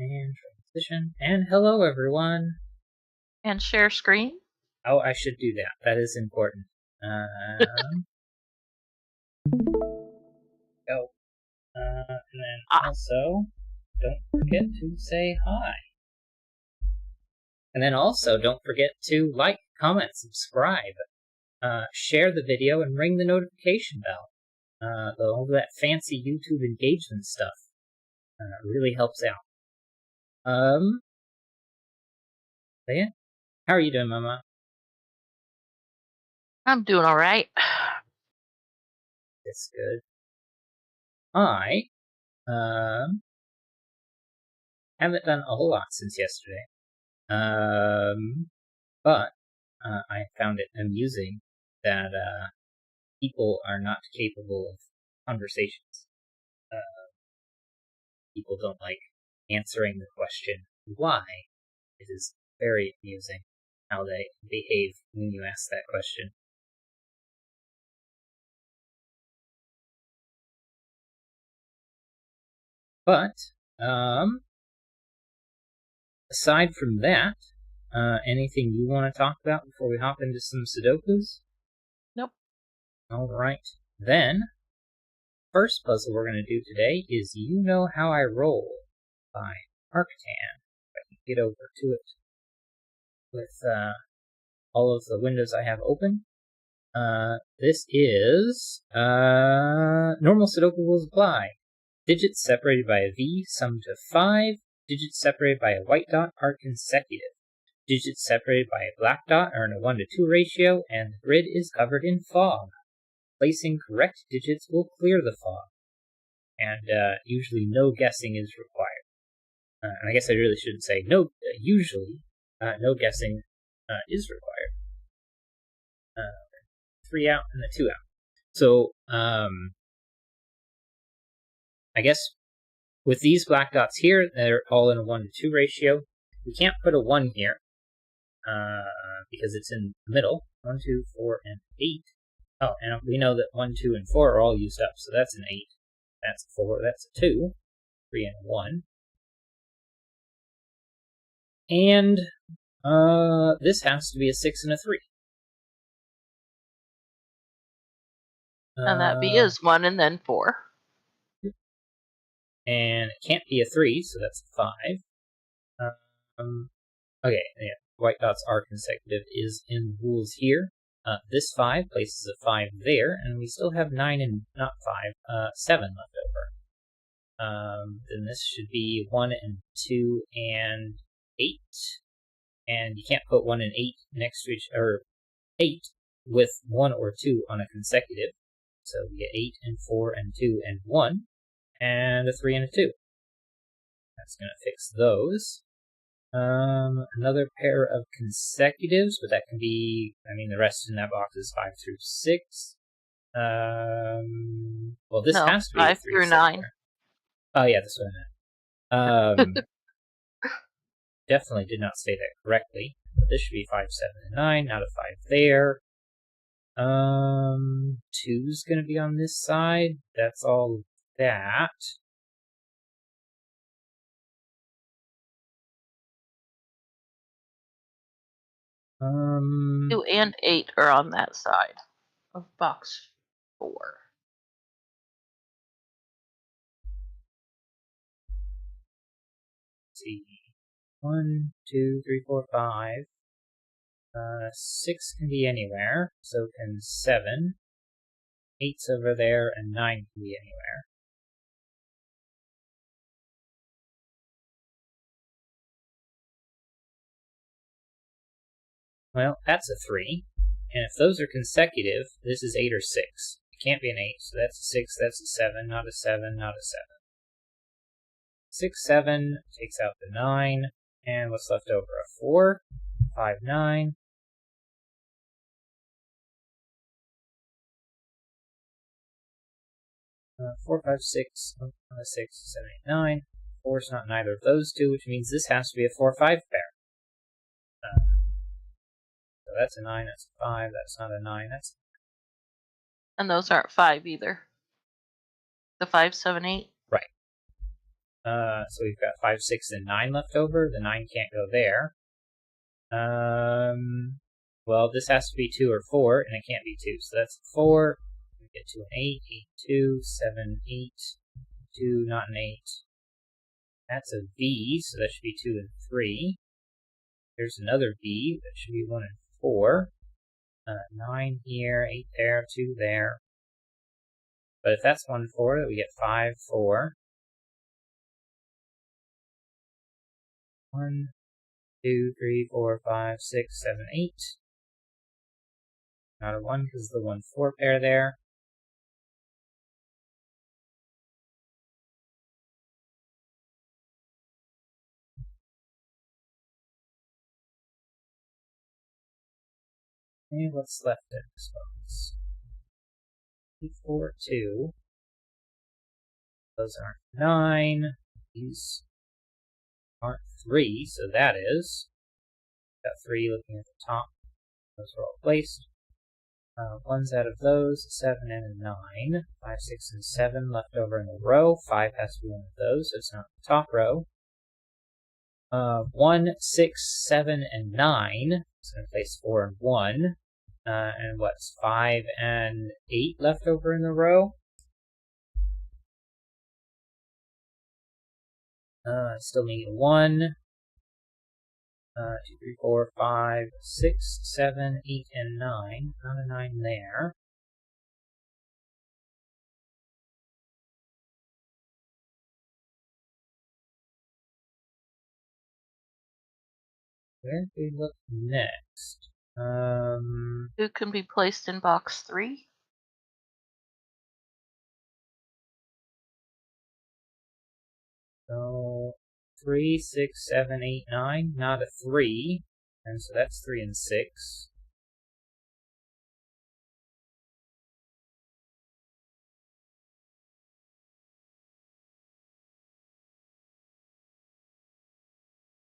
And transition. And hello, everyone. And share screen? Oh, I should do that. That is important. Go. And then also, don't forget to say hi. And then also, don't forget to like, comment, subscribe, share the video, and ring the notification bell. All that fancy YouTube engagement stuff really helps out. But yeah. How are you doing, Mama? I'm doing all right. That's good. I haven't done a whole lot since yesterday. But I found it amusing that people are not capable of conversations. People don't like answering the question why. It is very amusing how they behave when you ask that question. But aside from that, anything you want to talk about before we hop into some Sudokus? Nope. Alright. Then, first puzzle we're going to do today is You Know How I Roll by Arctan. If I can get over to it with all of the windows I have open. This is normal Sudoku rules apply. Digits separated by a V sum to 5. Digits separated by a white dot are consecutive. Digits separated by a black dot are in a 1:2 ratio, and the grid is covered in fog. Placing correct digits will clear the fog, and usually no guessing is required. I guess I really shouldn't say no. Usually, no guessing is required. 3 out and the 2 out. So, I guess with these black dots here, they're all in a 1:2 ratio. We can't put a 1 here because it's in the middle. 1, 2, 4, and 8. Oh, and we know that 1, 2, and 4 are all used up, so that's an 8. That's a 4. That's a 2. 3 and 1. And this has to be a 6 and a 3. And that V is 1 and then 4. And it can't be a 3, so that's a 5. Okay, yeah, white dots are consecutive is in the rules here. This 5 places a 5 there, and we still have 9 and, not 5, 7 left over. Then this should be 1 and 2 and 8. And you can't put 1 and 8 next to each, or 8 with 1 or 2 on a consecutive. So we get 8 and 4 and 2 and 1, and a 3 and a 2. That's going to fix those. Another pair of consecutives, but that can be, the rest in that box is 5 through 6. Well, this has to be 5 through 9. Oh, yeah, that's what I meant. Definitely did not say that correctly. But this should be 5, 7, and 9, not a 5 there. 2's gonna be on this side. That's all that. Um, 2 and 8 are on that side of box 4. Let's see. 1, 2, 3, 4, 5. 6 can be anywhere, so can 7. 8's over there, and 9 can be anywhere. Well, that's a 3. And if those are consecutive, this is 8 or 6. It can't be an 8, so that's a 6, that's a 7, not a 7, not a 7. 6, 7 takes out the 9, and what's left over? A 4, 5, 9. 4, 5, 6, 6, 7, 8, 9. 4 is not neither of those two, which means this has to be a 4, 5 pair. So that's a 9, that's a 5, that's not a 9, that's... And those aren't 5 either. The 5, 7, 8? Right. So we've got 5, 6, and 9 left over. The 9 can't go there. Well, this has to be 2 or 4, and it can't be 2. So that's 4. We get to an 8, 8, 2, 7, 8, 2, not an 8. That's a V, so that should be 2 and 3. There's another V, that should be 1 and 4. 9 here, 8 there, 2 there. But if that's 1, 4, we get 5, 4. 1, 2, 3, 4, 5, 6, 7, 8. Not a 1 because the 1, 4 pair there. And what's left in this box? 8, 4, 2. Those aren't 9. These aren't 3, so that is. Got 3 looking at the top. Those are all placed. Ones out of those, 7 and a 9. 5, 6, and 7 left over in the row. 5 has to be one of those, so it's not the top row. 1, 6, 7, and 9. So I'm going to place 4 and 1. And what's 5 and 8 left over in the row? I still need a 1. 2, 3, 4, 5, 6, 7, 8, and 9. Not a 9 there. Where do we look next? 2 can be placed in box 3. So 3, 6, 7, 8, 9. Not a 3. And so that's 3 and 6.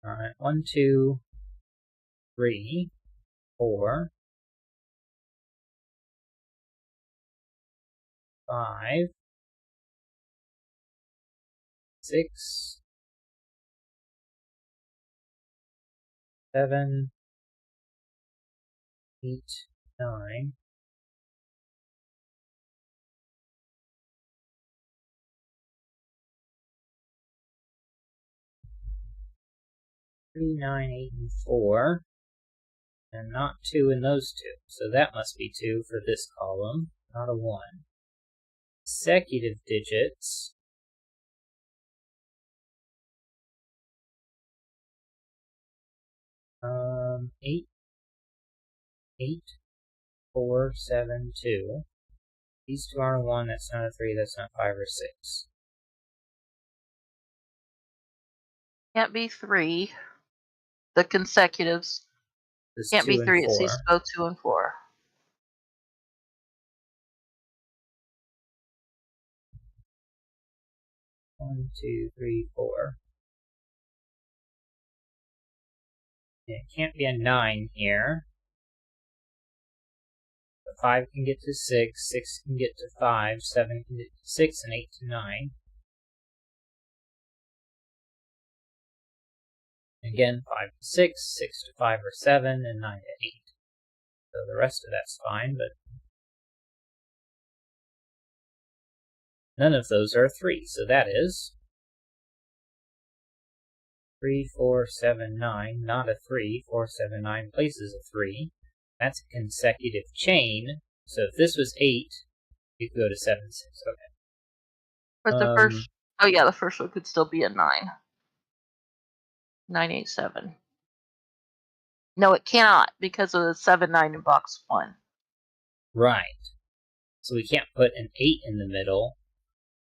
Alright, 1, 2, 3, 4, 5, 6, 7, 8, 9. 3, 9, 8, and 4. And not 2 in those 2. So that must be 2 for this column, not a 1. Consecutive digits. 8, 8, 4, 7, 2. These 2 aren't a 1, that's not a 3, that's not 5 or 6. Can't be 3. The consecutives This can't 2 be and 3. It 4. needs to go 2 and 4. 1, 2, 3, 4. It can't be a 9 here. But 5 can get to 6, 6 can get to 5, 7 can get to 6, and 8 to 9. Again, 5 to 6, 6 to 5 or 7, and 9 to 8. So the rest of that's fine, but none of those are a 3, so that is 3, 4, 7, 9, not a 3. 4, 7, 9 places a 3. That's a consecutive chain, so if this was 8, you could go to 7, 6, okay. But the first, oh yeah, the first one could still be a 9. 9, 8, 7. No, it cannot because of the 7, 9 in box 1. Right. So we can't put an 8 in the middle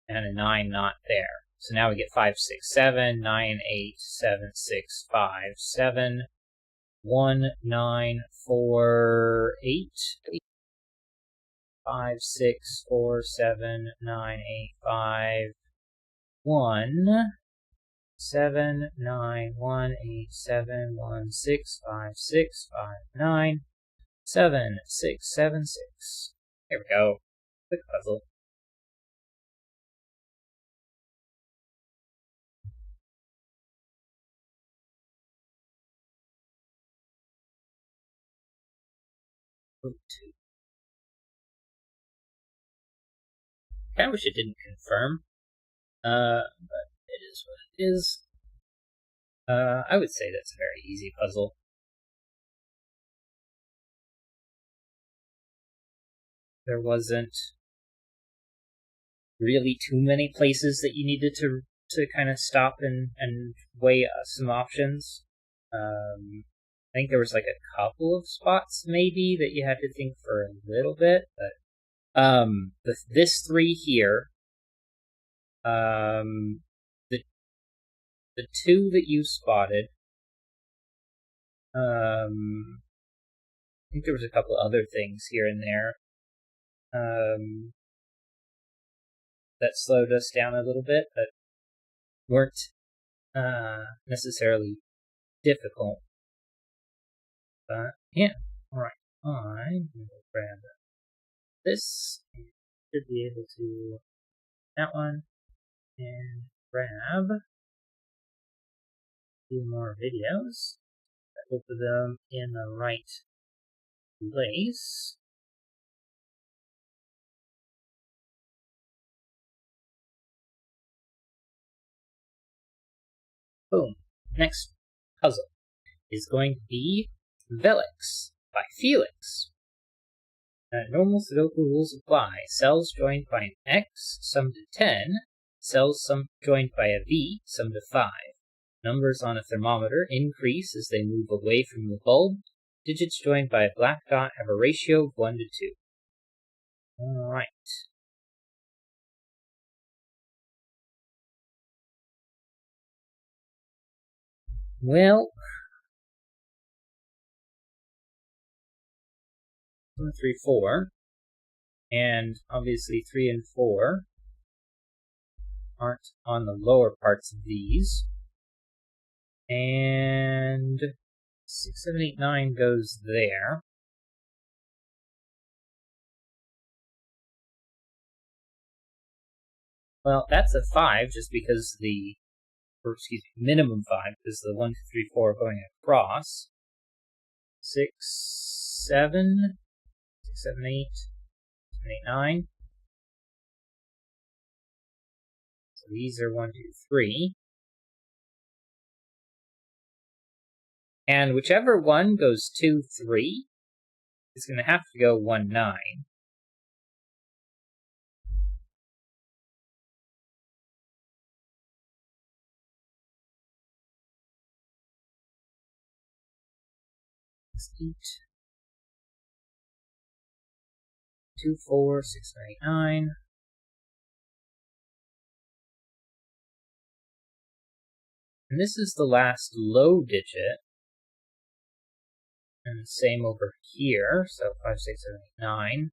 and a 9 not there. So now we get 5, 6, 7, 9, 8, 7, 6, 5, 7, 1, 9, 4, 8, 5, 6, 4, 7, 9, 8, 5, 1, 7, 9, 1, 8, 7, 1, 6, 5, 6, 5, 9, 7, 6, 7, 6. There we go. Quick puzzle. Root 2. Kind of wish it didn't confirm. But it is what it is. I would say that's a very easy puzzle. There wasn't really too many places that you needed to kind of stop and weigh some options. I think there was like a couple of spots maybe that you had to think for a little bit, but this 3 here, the 2 that you spotted, I think there was a couple other things here and there that slowed us down a little bit, but weren't necessarily difficult. But yeah, alright. I will grab this. Should be able to that one and grab a few more videos. Both of them in the right place. Boom. Next puzzle is going to be Velix by Felix. Normal Sudoku rules apply. Cells joined by an X sum to 10. Cells joined by a V sum to 5. Numbers on a thermometer increase as they move away from the bulb. Digits joined by a black dot have a ratio of 1 to 2. Alright. Well, 1, 3, 4, and obviously 3 and 4 aren't on the lower parts of these. And 6, 7, 8, 9 goes there. Well, that's a 5 just because minimum 5 because the 1, 2, 3, 4 are going across. 6, 7, 6, 7, 8, 7, 8, 9. So these are 1, 2, 3. And whichever one goes 2, 3 is going to have to go 1, 9. Let's eat. 2, 4, 6, 7, 8, 9. And this is the last low digit. And same over here. So 5, 6, 7, 8, 9.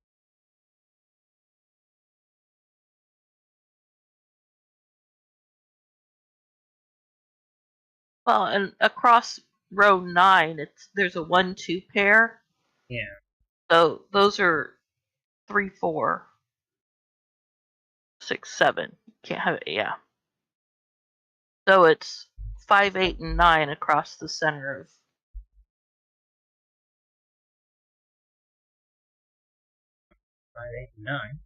Well, and across row 9, there's a 1-2 pair. Yeah. So those are 3, 4, 6, 7. Can't have it. Yeah. So it's 5, 8, and 9 across the center of. 5, 8, and 9.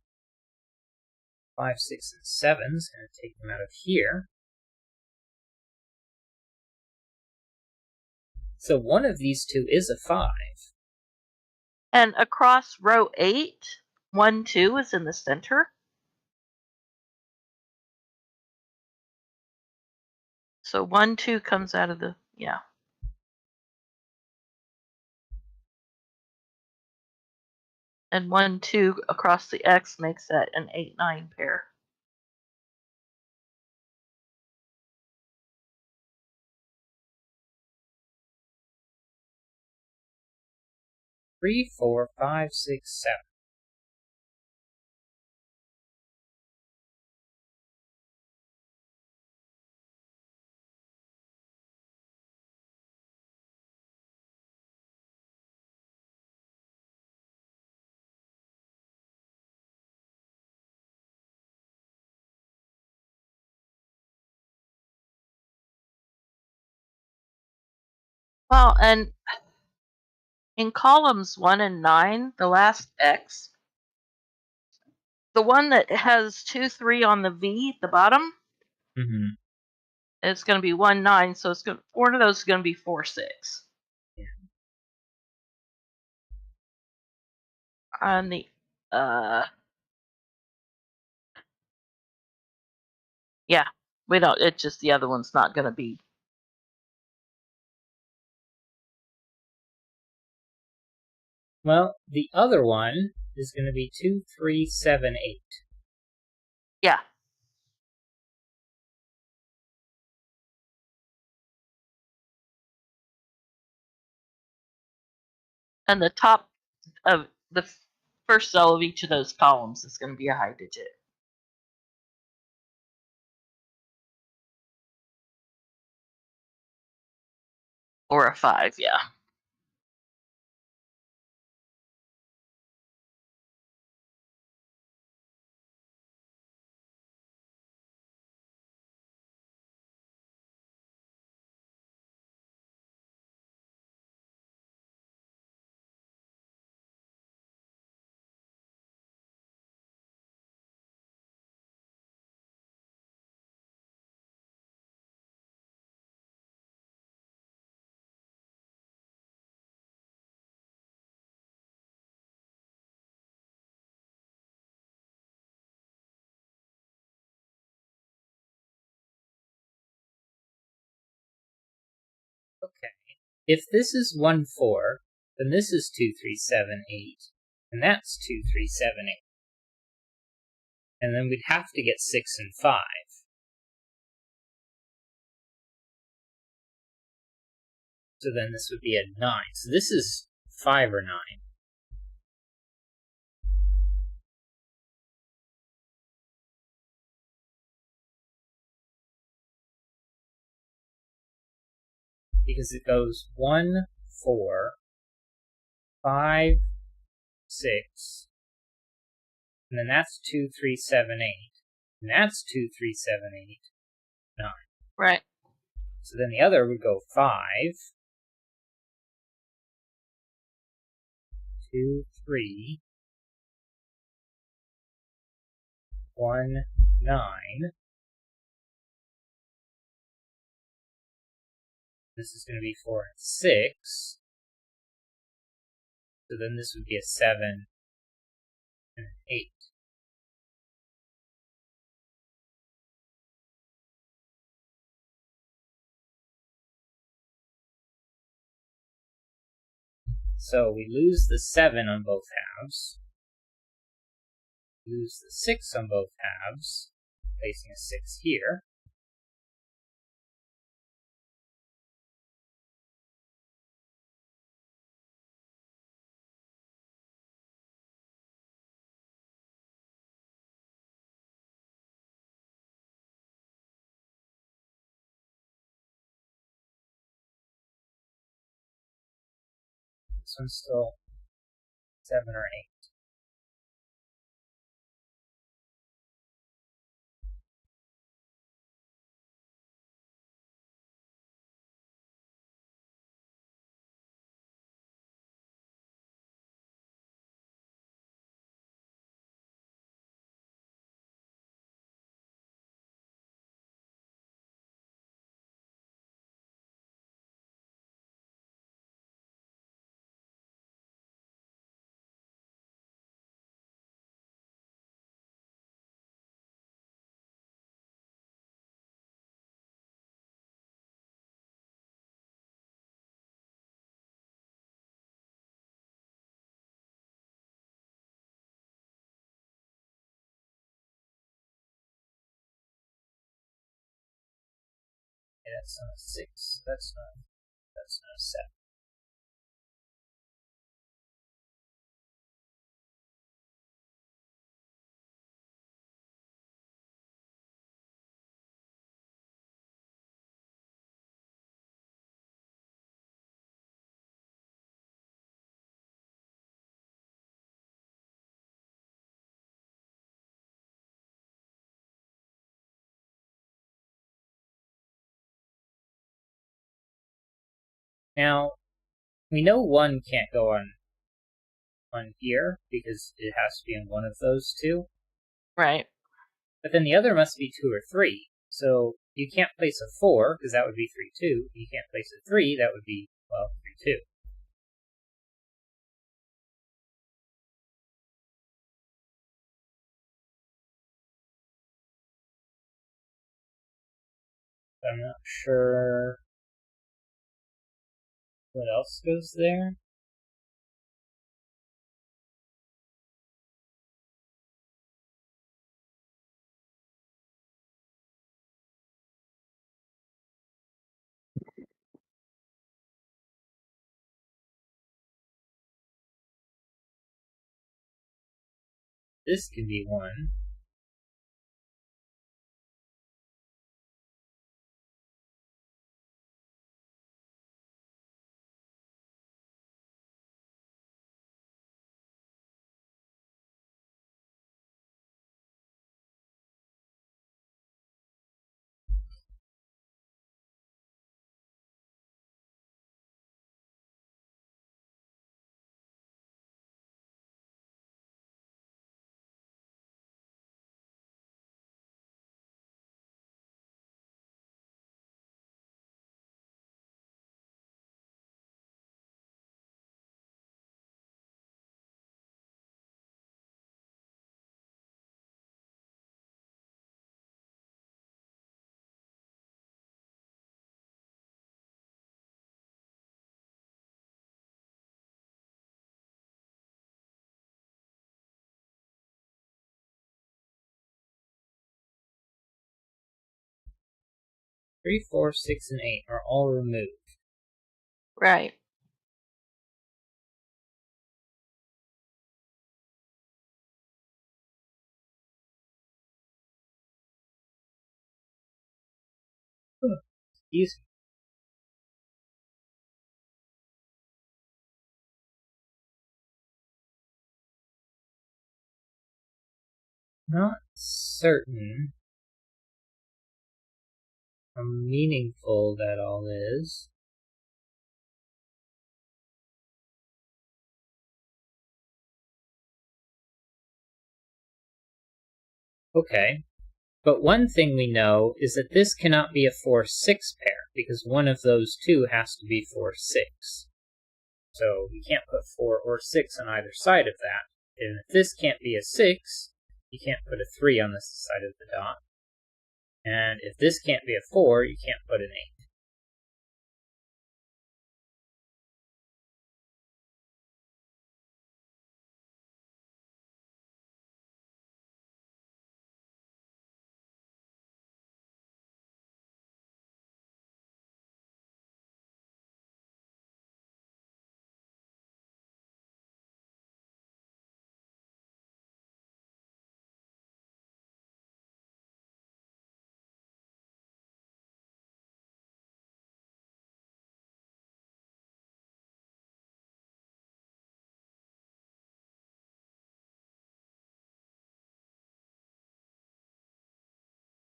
5, 6, and 7's going to take them out of here. So one of these two is a 5. And across row 8, 1, 2 is in the center. So 1, 2 comes out of the, yeah. And 1, 2 across the X makes that an 8, 9 pair. Three, 4, 5, 6, 7. Well, and in columns 1 and 9, the last X, the one that has 2, 3 on the V at the bottom, Mm-hmm. it's going to be 1, 9, so it's going one of those is going to be 4, 6. Yeah. On the yeah, we don't. It's just the other one's not going to be. Well, the other one is going to be 2, 3, 7, 8. Yeah. And the top of the first cell of each of those columns is going to be a high digit. Or a 5, yeah. Okay. If this is 1, 4, then this is 2, 3, 7, 8. And that's 2, 3, 7, 8. And then we'd have to get 6 and 5. So then this would be a 9. So this is 5 or 9. Because it goes 1, 4, 5, 6, and then that's 2, 3, 7, 8. And that's 2, 3, 7, 8, 9. Right. So then the other would go 5, 2, 3, 1, 9. This is going to be 4 and 6. So then this would be a 7 and an 8. So we lose the 7 on both halves. Lose the 6 on both halves, placing a 6 here. This one's still 7 or 8. Okay, that's not a 6. That's not a 7. Now, We know 1 can't go on here because it has to be in one of those two. Right. But then the other must be 2 or 3. So you can't place a 4 because that would be 3, 2. You can't place a 3, that would be, well, 3, 2. I'm not sure what else goes there. This can be 1. Three, 4, 6, and 8 are all removed. Right. Excuse me. Not certain how meaningful that all is. Okay, but one thing we know is that this cannot be a 4-6 pair, because one of those two has to be 4-6. So we can't put 4 or 6 on either side of that. And if this can't be a 6, you can't put a 3 on this side of the dot. And if this can't be a 4, you can't put an 8.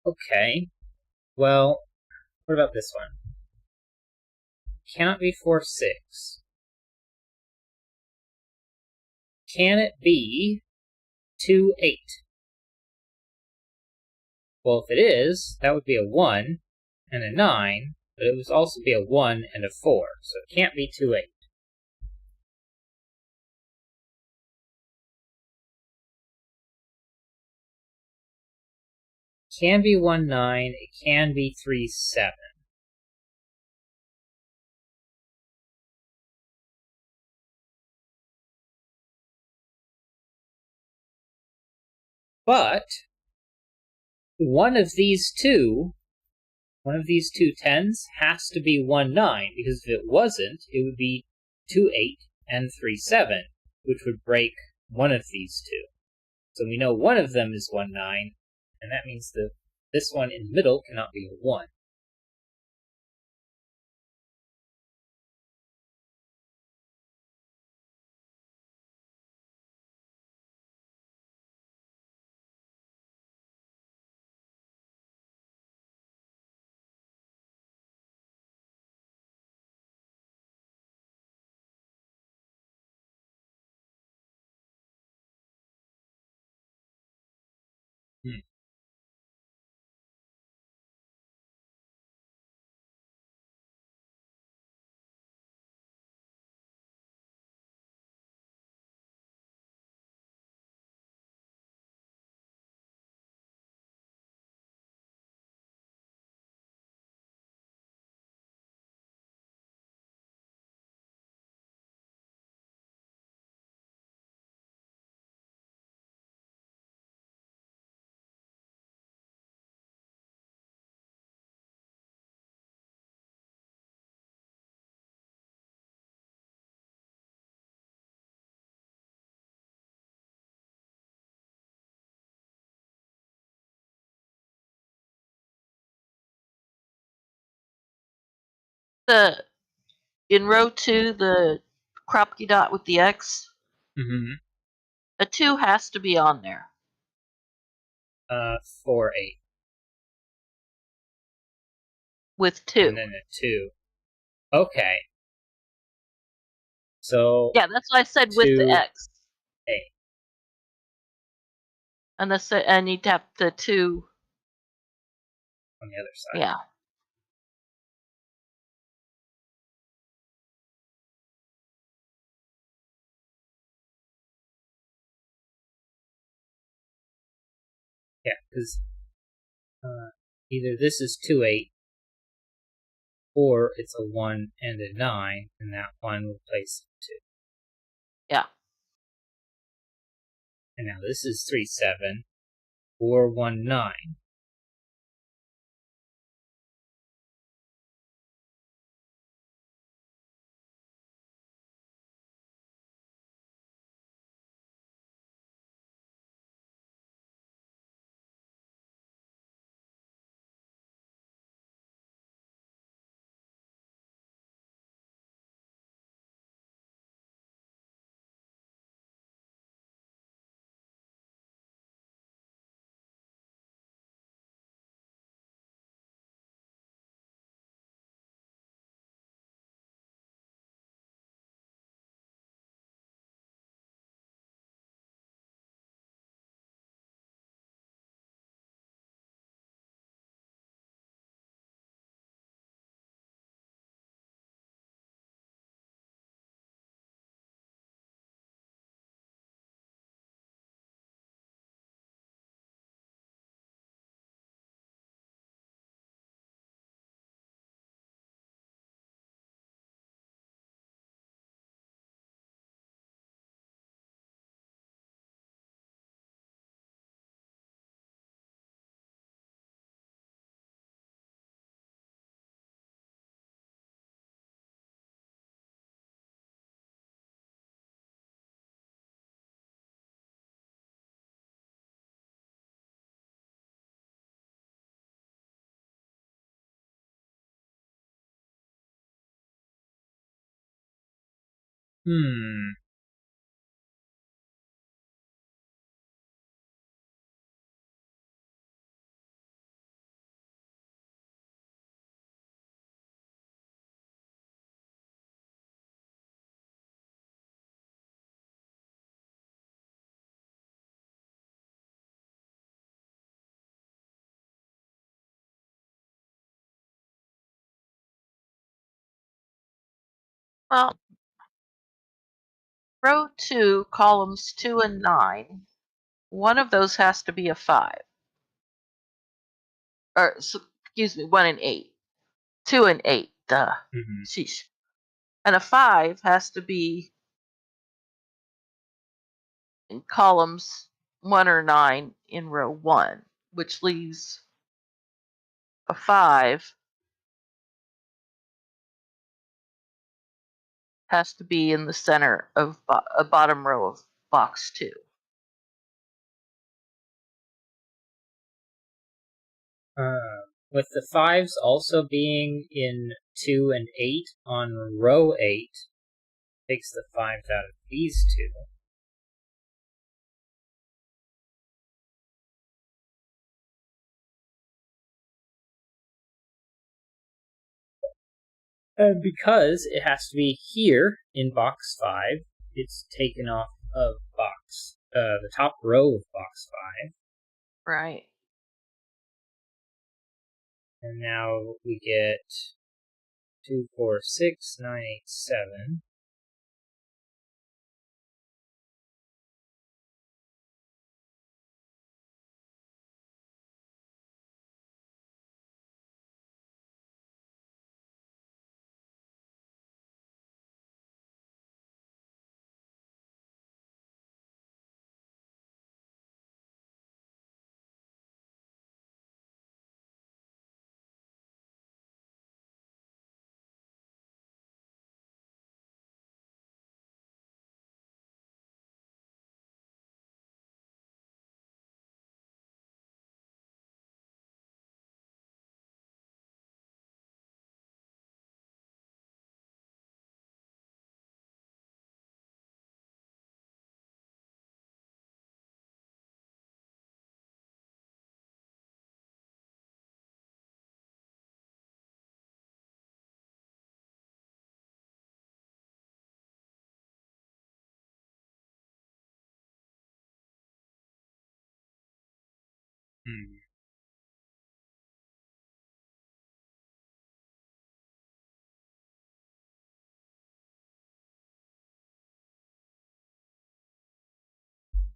Okay, well, what about this one? Cannot be 4-6. Can it be 2-8? Well, if it is, that would be a 1 and a 9, but it would also be a 1 and a 4, so it can't be 2-8. It can be 1-9, it can be 3-7. But one of these two 10s has to be 1-9, because if it wasn't, it would be 2-8 and 3-7, which would break one of these two. So we know one of them is 1-9, and that means that this one in the middle cannot be a 1. Hmm. The in row 2, the Kropke dot with the X, Mm-hmm. a 2 has to be on there 4, 8. with 2. And then a 2. Okay. So Yeah, that's why I said with the 2, X. 8. And you tap the 2. On the other side. Yeah. Yeah, because either this is 2, 8, or it's a 1 and a 9, and that 1 will place 2. Yeah. And now this is 3, 7, or 1, 9. Hmm. Well, row 2, columns 2 and 9, one of those has to be a 5. Or, excuse me, 1 and 8. 2 and 8. Duh. Mm-hmm. Sheesh. And a 5 has to be in columns 1 or 9 in row 1, which leaves a 5 has to be in the center of a bottom row of box 2. With the 5s also being in 2 and 8 on row 8, takes the 5s out of these 2. And because it has to be here in box 5, it's taken off of the top row of box 5. Right. And now we get 2, 4, 6, 9, 8, 7.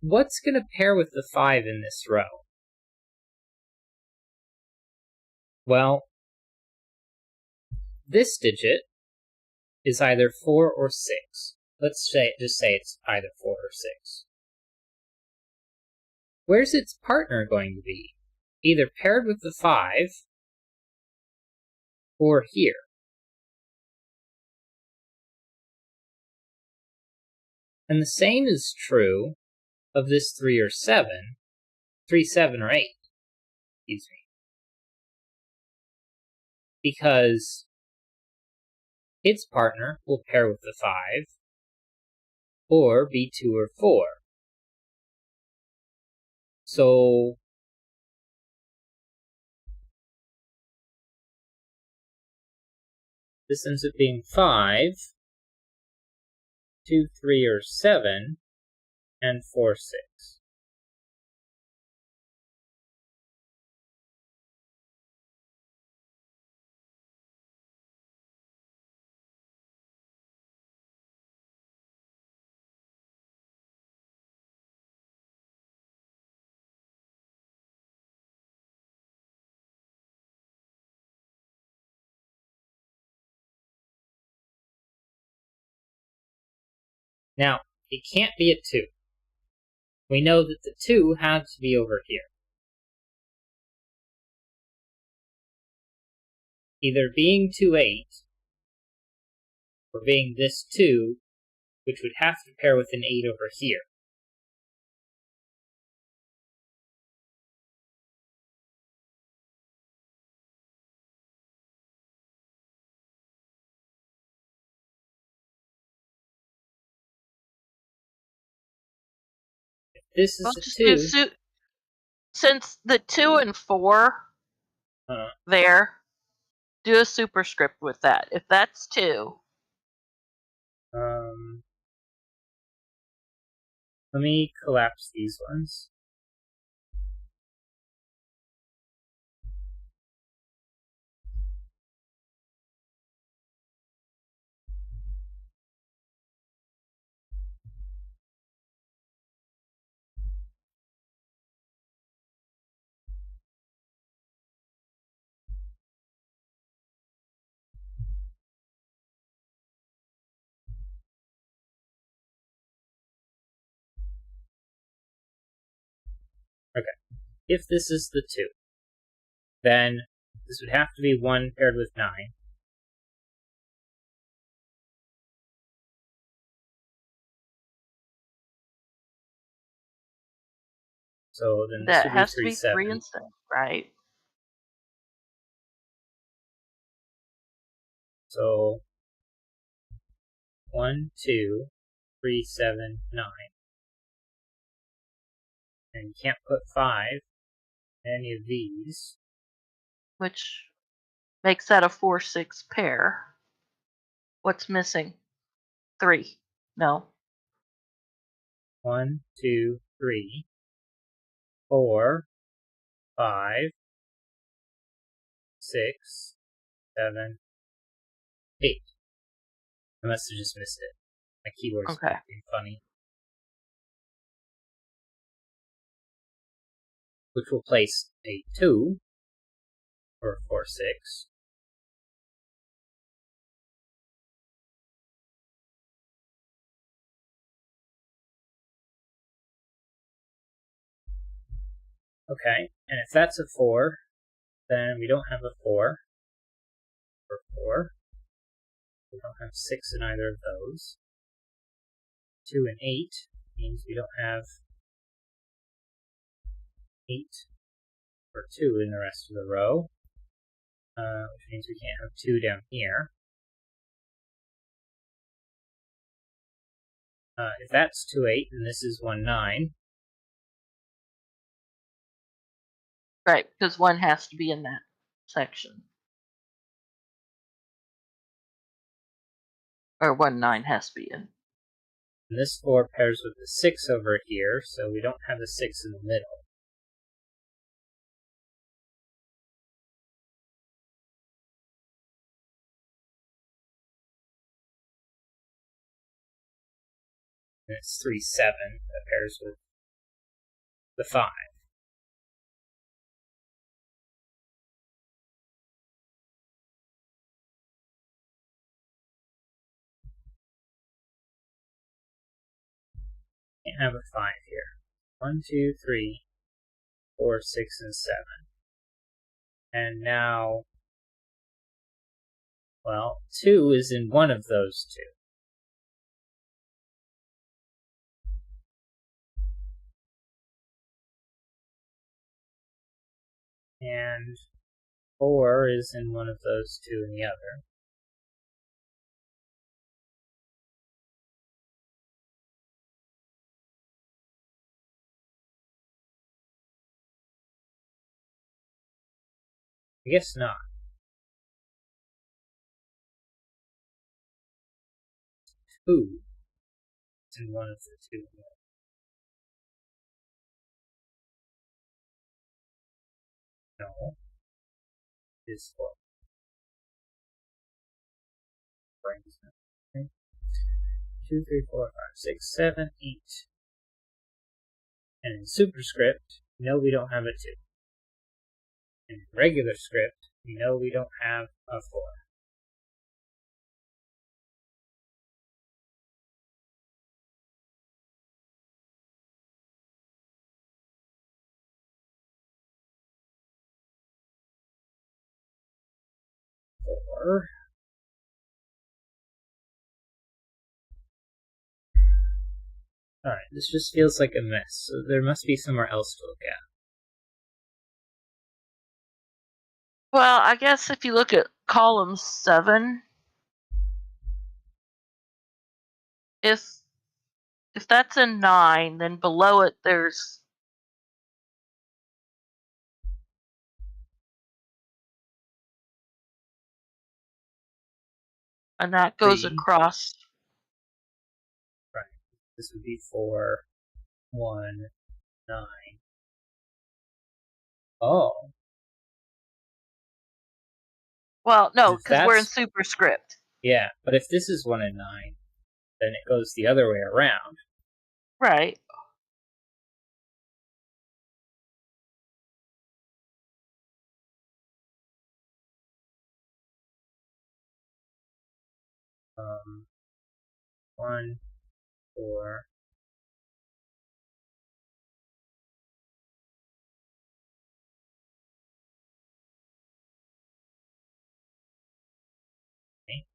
What's going to pair with the 5 in this row? Well, this digit is either 4 or 6. Let's just say it's either 4 or 6. Where's its partner going to be? Either paired with the 5 or here. And the same is true of this 3 or 7, 3, 7, or 8. Excuse me. Because its partner will pair with the 5 or be 2 or 4. So this ends up being 5, 2, 3, or 7, and 4, 6. Now, it can't be a 2. We know that the 2 has to be over here. Either being 2, 8, or being this 2, which would have to pair with an 8 over here. If this is Well, a just 2, since the 2 and 4 there, do a superscript with that. If that's 2, let me collapse these ones. Okay. If this is the 2, then this would have to be 1 paired with 9. So then this that would be has to 3, be 3 7. instead, right? So 1, 2, 3, 7, 9. And you can't put 5 in any of these. Which makes that a 4, 6 pair. What's missing? 3. No. 1, 2, 3, 4, 5, 6, 7, 8. I must have just missed it. My keyboard's Okay. being funny. Which will place a 2 for 4, 6. Okay, and if that's a 4, then we don't have a 4 for 4. We don't have 6 in either of those. 2 and 8 means we don't have 8 for 2 in the rest of the row, which means we can't have 2 down here. If that's 2, 8, then this is 1, 9. Right, because 1 has to be in that section. Or 1, 9 has to be in. And this 4 pairs with the 6 over here, so we don't have the 6 in the middle. And it's 3, 7 that pairs with the 5. Can't have a 5 here. 1, 2, 3, 4, 6, and 7. And now, well, 2 is in one of those 2. And 4 is in one of those 2 in the other. I guess not. 2 is in one of the 2 in the other. No. Is 4. Brings them. 2, 3, 4, 5, 6, 7, 8. And in superscript, we know we don't have a 2. In regular script, we know we don't have a 4. Alright, this just feels like a mess, so there must be somewhere else to look at. Well, I guess if you look at column 7, if that's a 9, then below it there's and that goes 3. across. Right. This would be 4, 1, 9. Oh. Well, no, If because we're in that's, superscript. yeah, but if this is 1 and 9, then it goes the other way around. Right. Um, 1, 4. Okay.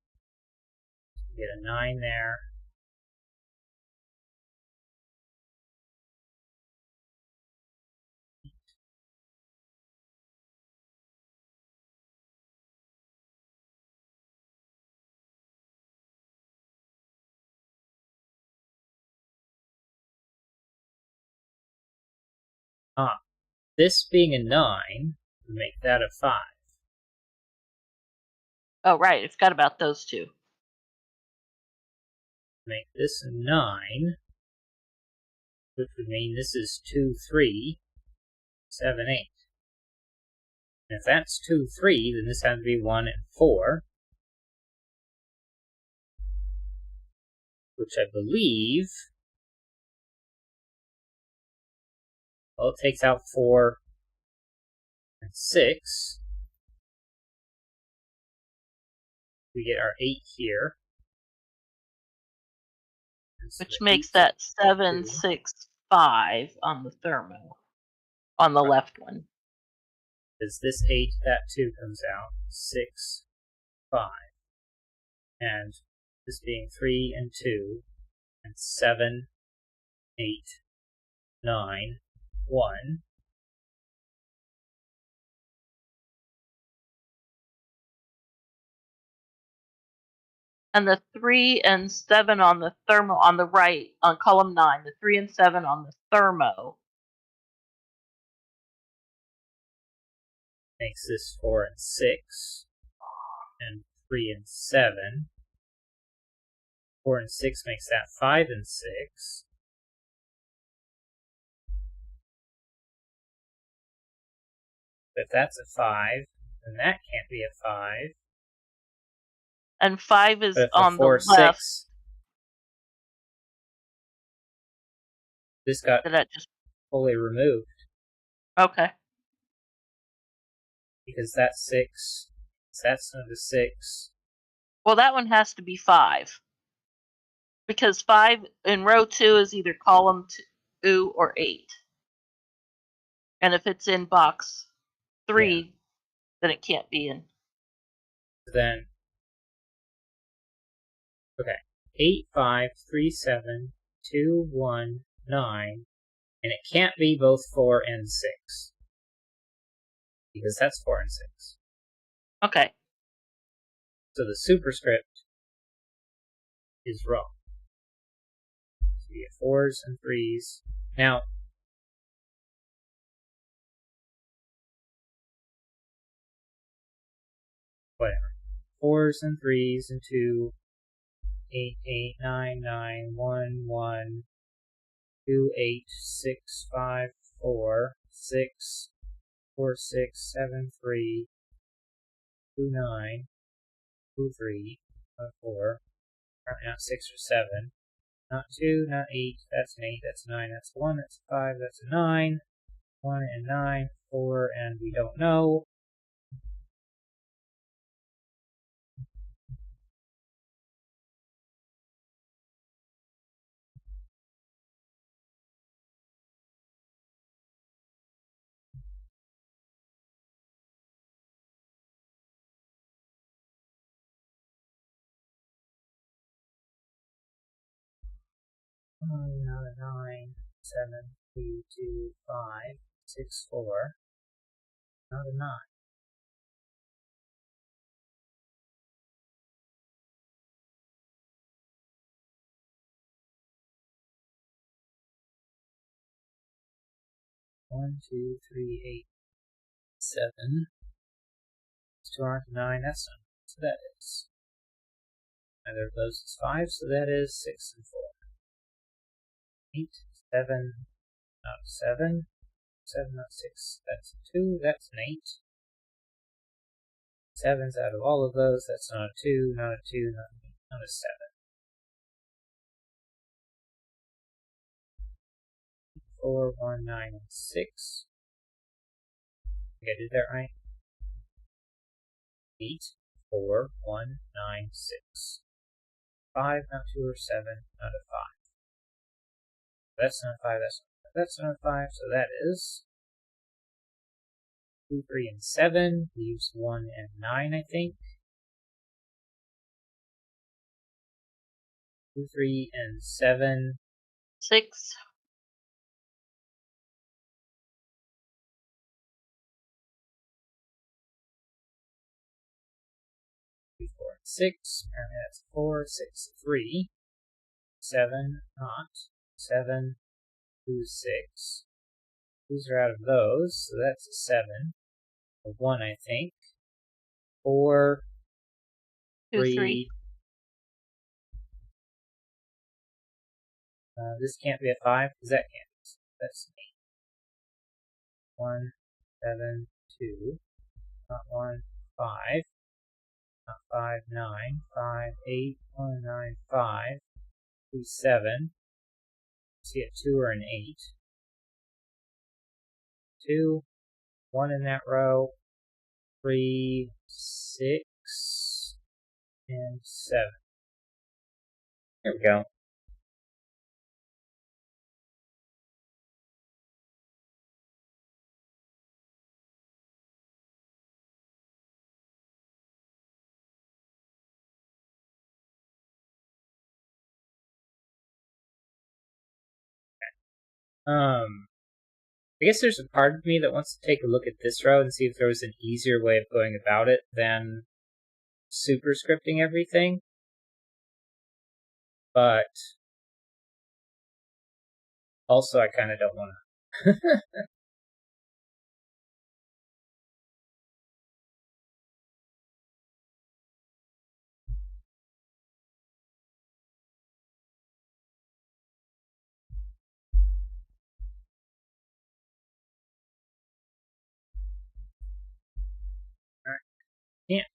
Get a 9 there. This being a 9 would make that a 5. Oh, right. It's got about those two. Make this a 9, which would mean this is 2, 3, 7, 8. And if that's 2, 3, then this has to be 1 and 4. Which I believe, well, it takes out 4 and 6. We get our 8 here. Which makes that 7, 6, 5 on the thermo. On the left one. Is this 8, that 2 comes out. 6, 5. And this being 3 and 2. And 7, 8, 9, 1. And the 3 and 7 on the thermo on the right, on column 9, the 3 and 7 on the thermo. Makes this 4 and 6. And 3 and 7. 4 and 6 makes that 5 and 6. But if that's a 5, then that can't be a 5. And 5 is on 4, the left. 6, this got fully removed. Okay. Because that's 6. That's not a 6. Well, that one has to be 5. Because 5 in row 2 is either column 2 or 8. And if it's in box 3, then it can't be in. Then, okay. 8, 5, 3, 7, 2, 1, 9. And it can't be both 4 and 6. Because that's 4 and 6. Okay. So the superscript is wrong. So you get 4s and 3s. Now, whatever. 4s and 3s and 2, 8, 8, 9, 9, 1, 1, 2, 8, 6, 5, 4, 6, 4, 6, 7, 3, 2, 9, 2, 3, 4, apparently not 6 or 7, not 2, not 8, that's an 8, that's a 9, that's a 1, that's a 5, that's a 9, 1 and 9, 4, and we don't know. Not a 9, 7, 3, 2, 5, 6, 4, not a 9. One, 2, 3, 8, 7. These 2 aren't a 9, that's not. So that is. Neither of those is 5, so that is 6 and 4. 8, 7, not 7. 7, not 6, that's a 2, that's an 8. 7's out of all of those, that's not a 2, not a 2, not an 8, not a 7. 4, 1, 9, and 6. I think I did that right. 8, 4, 1, 9, 6. 5, not 2 or 7, not a 5. That's not a 5, that's not a 5, so that is 2, 3, and 7. Leaves 1 and 9, I think. 2, 3, and 7. 6. 2, 4, and 6. Apparently that's 4, 6, 3. 7, not. 7, 2, 6. These are out of those, so that's a 7. A 1, I think. 4, 3. This can't be a 5, because that can't be. That's an 8. 1, 7, 2. not 1, 5, not 5, 9, 5, 8, 1, 9, 5, 2, 7. See a 2 or an 8. 2, 1 in that row, 3, 6, and 7. There we go. I guess there's a part of me that wants to take a look at this row and see if there was an easier way of going about it than superscripting everything. But also I kind of don't want to. Can't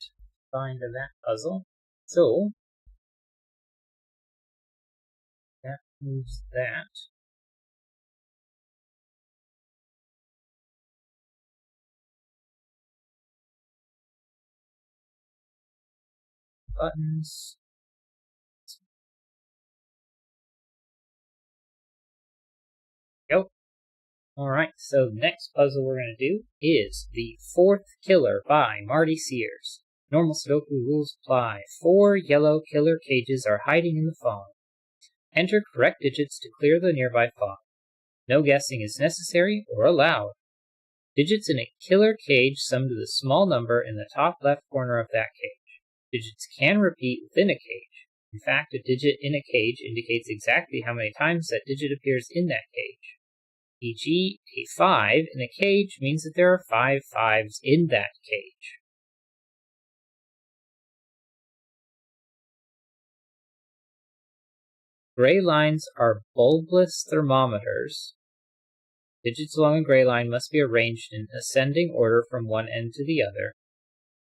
find that puzzle. So that moves that. Buttons. Go. Alright, so the next puzzle we're going to do is The Fourth Killer by Marty Sears. Normal Sudoku rules apply. 4 yellow killer cages are hiding in the fog. Enter correct digits to clear the nearby fog. No guessing is necessary or allowed. Digits in a killer cage sum to the small number in the top left corner of that cage. Digits can repeat within a cage. In fact, a digit in a cage indicates exactly how many times that digit appears in that cage. E.g., a 5 in a cage means that there are 5 5s in that cage. Gray lines are bulbless thermometers. Digits along a gray line must be arranged in ascending order from one end to the other,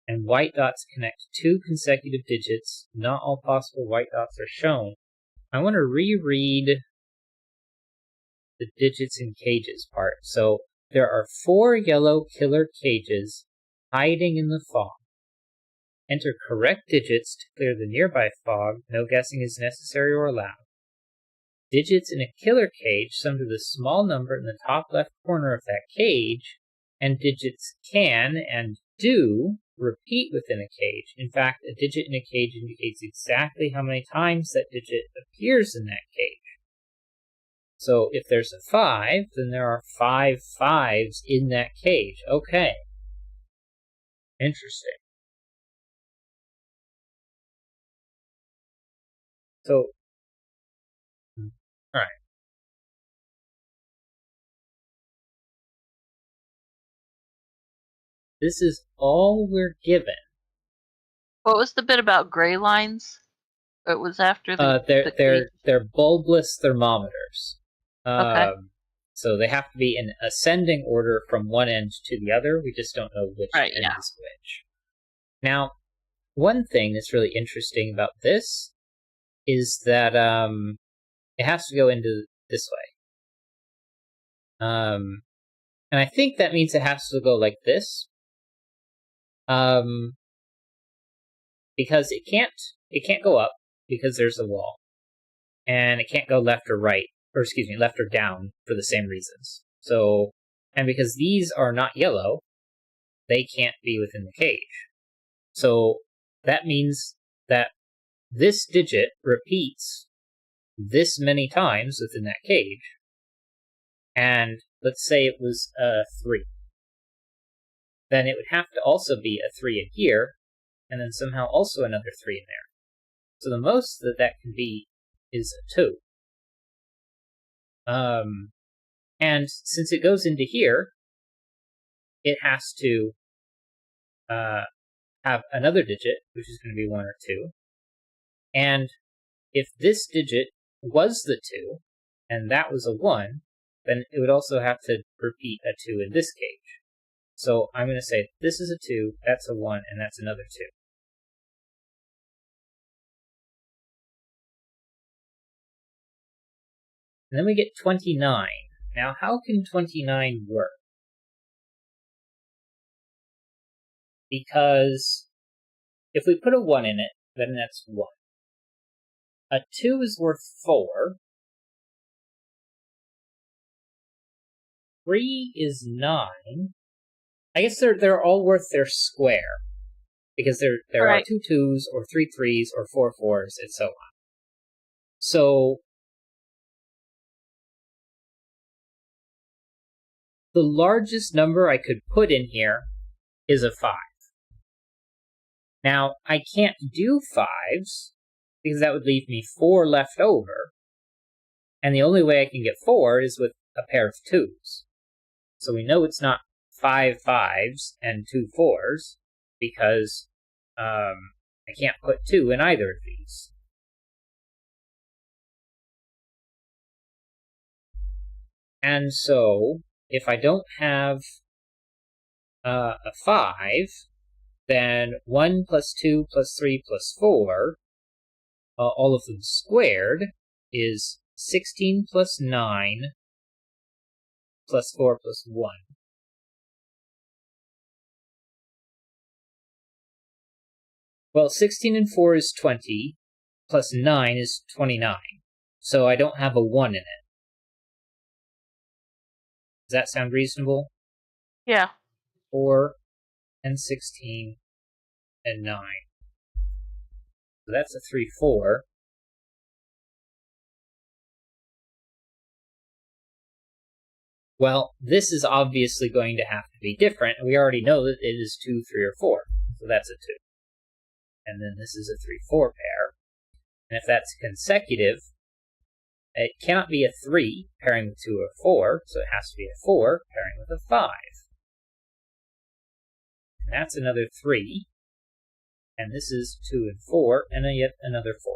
and white dots connect 2 consecutive digits. Not all possible white dots are shown. I want to reread the digits in cages part. So there are 4 yellow killer cages hiding in the fog. Enter correct digits to clear the nearby fog. No guessing is necessary or allowed. Digits in a killer cage sum to the small number in the top left corner of that cage, and digits can and do repeat within a cage. In fact, a digit in a cage indicates exactly how many times that digit appears in that cage. So if there's a 5, then there are 5 5s in that cage. Okay. Interesting. So, alright. This is all we're given. What was the bit about gray lines? It was after they're bulbless thermometers. Okay. So they have to be in ascending order from one end to the other. We just don't know which end is which. Now, one thing that's really interesting about this is that it has to go into this way. And I think that means it has to go like this. Because it can't go up because there's a wall. And it can't go left or right, or excuse me, left or down for the same reasons. So, and because these are not yellow, they can't be within the cage. So that means that this digit repeats this many times within that cage. And let's say it was a 3. Then it would have to also be a 3 in here, and then somehow also another 3 in there. So the most that that can be is a 2. And since it goes into here, it has to have another digit, which is going to be 1 or 2. And if this digit was the 2, and that was a 1, then it would also have to repeat a 2 in this cage. So I'm going to say this is a 2, that's a 1, and that's another 2. And then we get 29. Now, how can 29 work? Because if we put a 1 in it, then that's 1. A 2 is worth 4. 3 is 9. I guess they're all worth their square. Because there are 2 2s, or 3 3s, or 4 4s, and so on. So the largest number I could put in here is a 5. Now, I can't do 5s, because that would leave me 4 left over. And the only way I can get 4 is with a pair of 2s. So we know it's not 5 5s and 2 4s, because I can't put 2 in either of these. And so, if I don't have a 5, then 1 plus 2 plus 3 plus 4, all of them squared, is 16 plus 9 plus 4 plus 1. Well, 16 and 4 is 20, plus 9 is 29, so I don't have a 1 in it. Does that sound reasonable? Yeah. 4 and 16 and 9. So that's a 3 4. Well, this is obviously going to have to be different, and we already know that it is 2 3 or 4, so that's a 2. And then this is a 3 4 pair. And if that's consecutive, it cannot be a 3 pairing with 2 or 4, so it has to be a 4 pairing with a 5. And that's another 3. And this is 2 and 4, and yet another 4.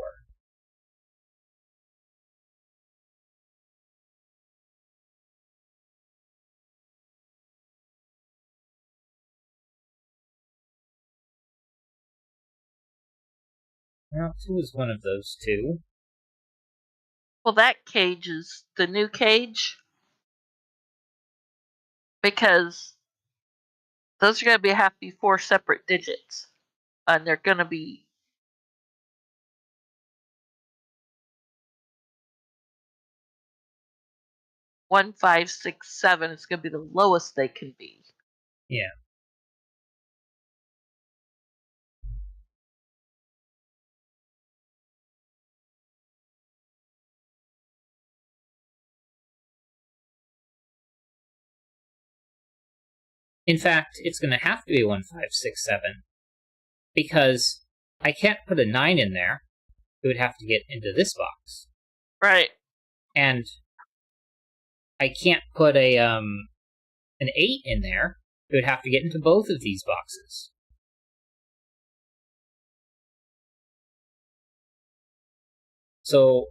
Well, 2 is one of those two. Well, that cage is the new cage. Because those are going to have to be 4 separate digits. And they're going to be 1, 5, 6, 7 is going to be the lowest they can be. Yeah. In fact, it's going to have to be 1, 5, 6, 7. Because I can't put a 9 in there. It would have to get into this box. Right. And I can't put an 8 in there. It would have to get into both of these boxes. So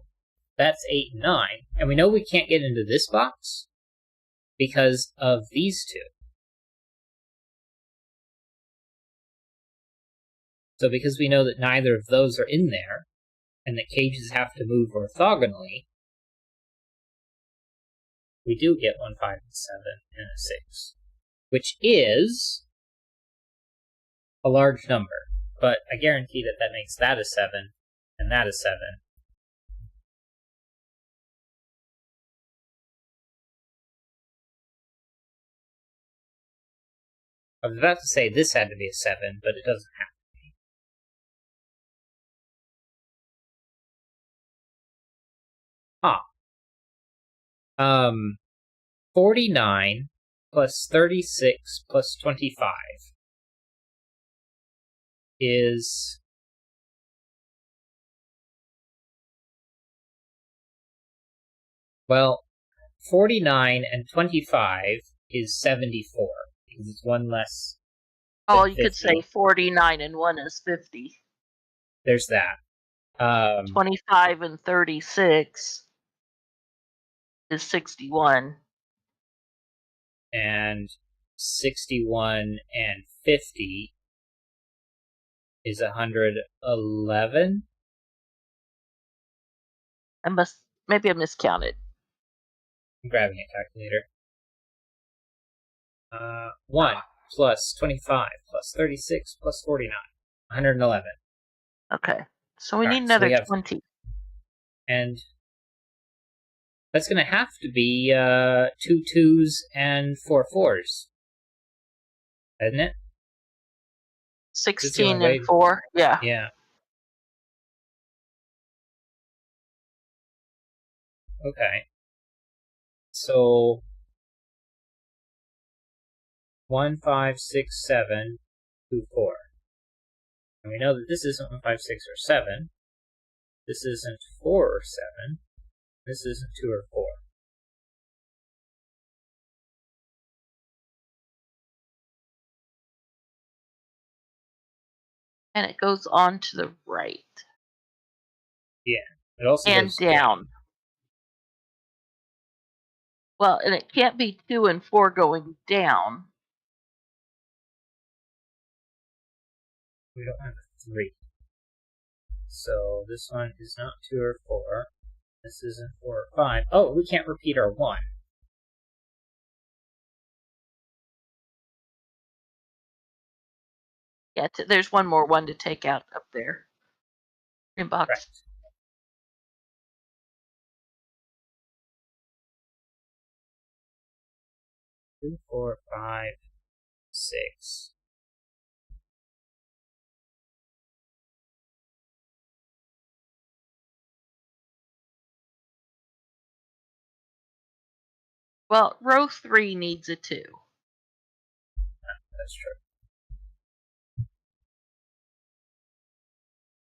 that's 8 and 9. And we know we can't get into this box because of these two. So because we know that neither of those are in there, and the cages have to move orthogonally, we do get 1, 5, and 7, and a 6, which is a large number. But I guarantee that that makes that a 7, and that a 7. I was about to say this had to be a 7, but it doesn't have to be. 49 plus 36 plus 25 is... Well, 49 and 25 is 74, because it's one less than Oh, you 50. could say 49 and 1 is 50. There's that. 25 and 36 is 61. And 61 and 50 is 111. Maybe I miscounted. I'm grabbing a calculator. 1 plus 25 plus 36 plus 49. 111. Okay. So we All need right, so another we have, 20. and that's going to have to be 2 2s and 4 4s, isn't it? Is this the 16 only and way? 4. Yeah. Yeah. Okay. So 1 5 6 7 2 4. And we know that this isn't 1 5 6 or 7. This isn't 4 or 7. This isn't 2 or 4. And it goes on to the right. Yeah. It also And goes down. Well, and it can't be 2 and 4 going down. We don't have a 3. So this one is not 2 or 4. This isn't 4 or 5. Oh, we can't repeat our 1. Yeah, there's one more 1 to take out up there. In box. Right. 2 4 5 6. Well, row 3 needs a 2. That's true.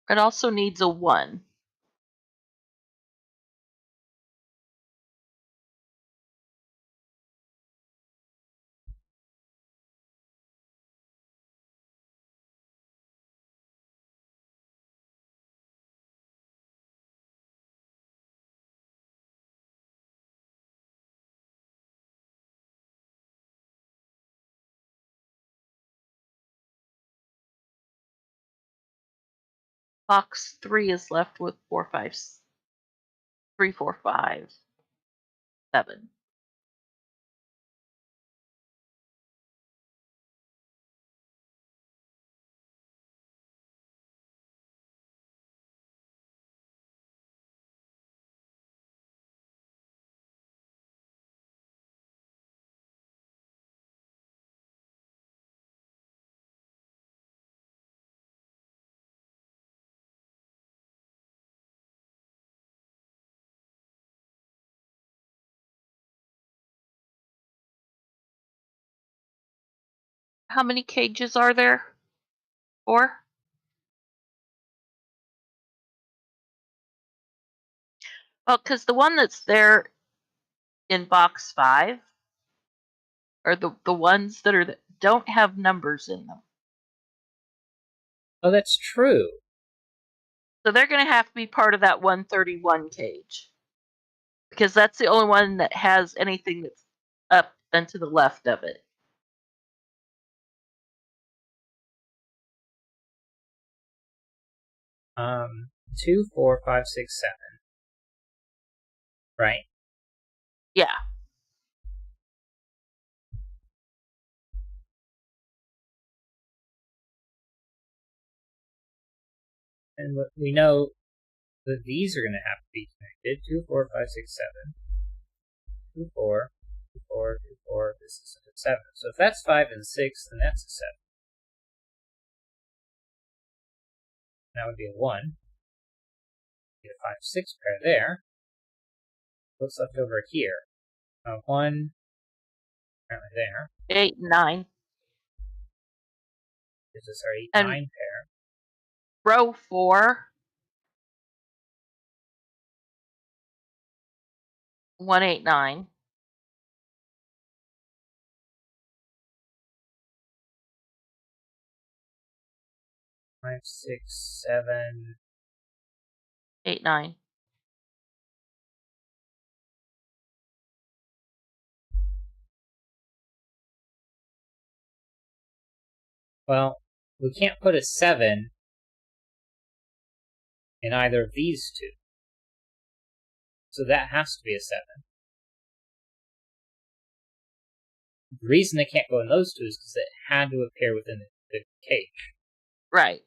It also needs a 1. Box 3 is left with 4 5 3 4 5 7. How many cages are there? 4? Well, because the one that's there in box 5 are the ones that don't have numbers in them. Oh, that's true. So they're going to have to be part of that 131 cage. Because that's the only one that has anything that's up and to the left of it. Um, 2 4 5 6 7. Right? Yeah. And we know that these are going to have to be connected. 2 4 5 6 7. 2 4 2 4 2 4. This is a 7. So if that's 5 and 6, then that's a 7. That would be a 1. Get a 5 6 pair there. What's left over here? 1 apparently there. 8 and 9. Gives us our 8 And 9 pair. row 4. 1 8 9. 5 6 7. 8 9. Well, we can't put a 7 in either of these two. So that has to be a 7. The reason they can't go in those two is because it had to appear within the cage. Right.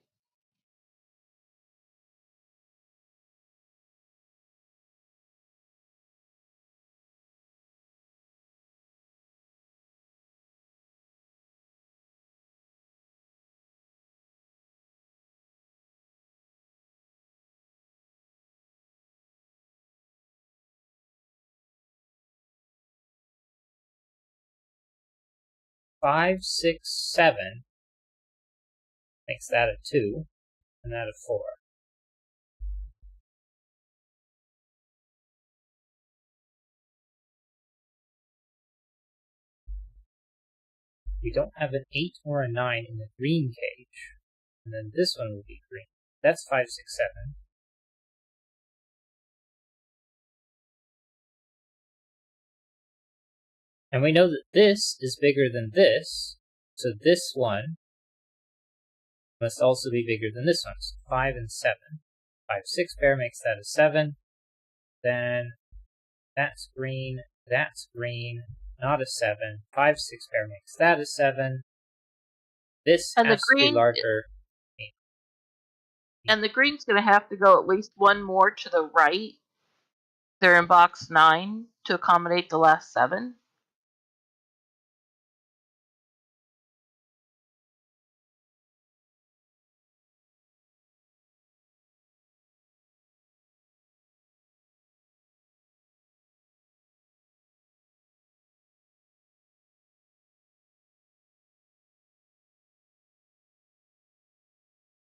Five, 6, 7 makes that a 2, and that a 4. We don't have an 8 or a 9 in the green cage, and then this one will be green. That's 5, 6, 7. And we know that this is bigger than this, so this one must also be bigger than this one. So 5 and 7. 5, 6 pair makes that a 7. Then that's green, not a 7. 5, 6 pair makes that a 7. This And has to be larger. And the green's going to have to go at least one more to the right. They're in box 9 to accommodate the last 7.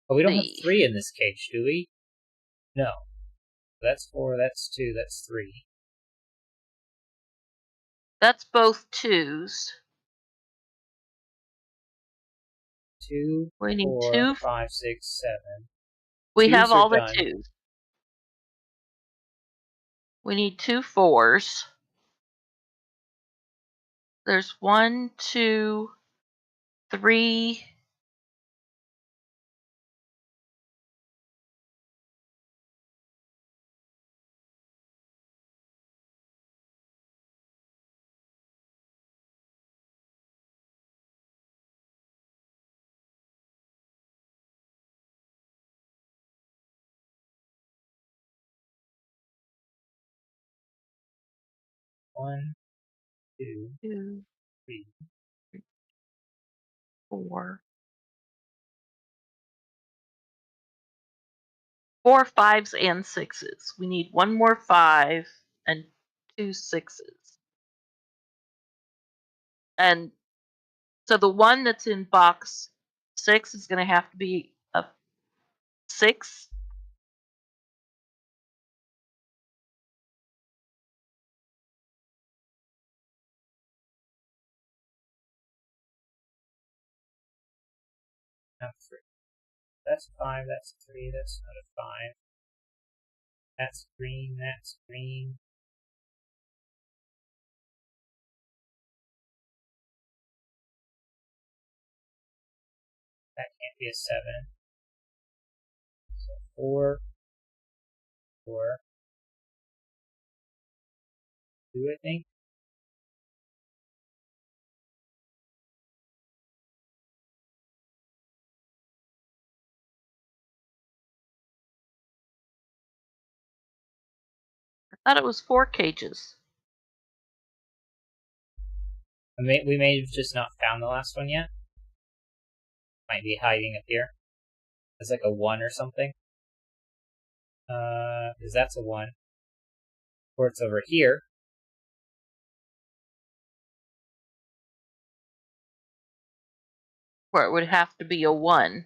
But we don't have 3 in this cage, do we? No. That's 4, that's 2, that's 3. That's both 2s. 2, We need 4, 2. 5, 6, 7. We Twos have are all the done. 2s. We need 2 4s. There's 1, 2, 3. One, two, 2, 3. 4. 4 5s and 6s. We need 1 more 5 and 2 6s. And so the one that's in box 6 is going to have to be a 6. Not 3. That's 5, that's 3, that's not a 5. That's green, that's green. That can't be a 7. So 4, 4, 2, I think. I thought it was 4 cages. We may have just not found the last one yet. Might be hiding up here. It's like a 1 or something. Because that's a 1. Or it's over here. Where it would have to be a 1.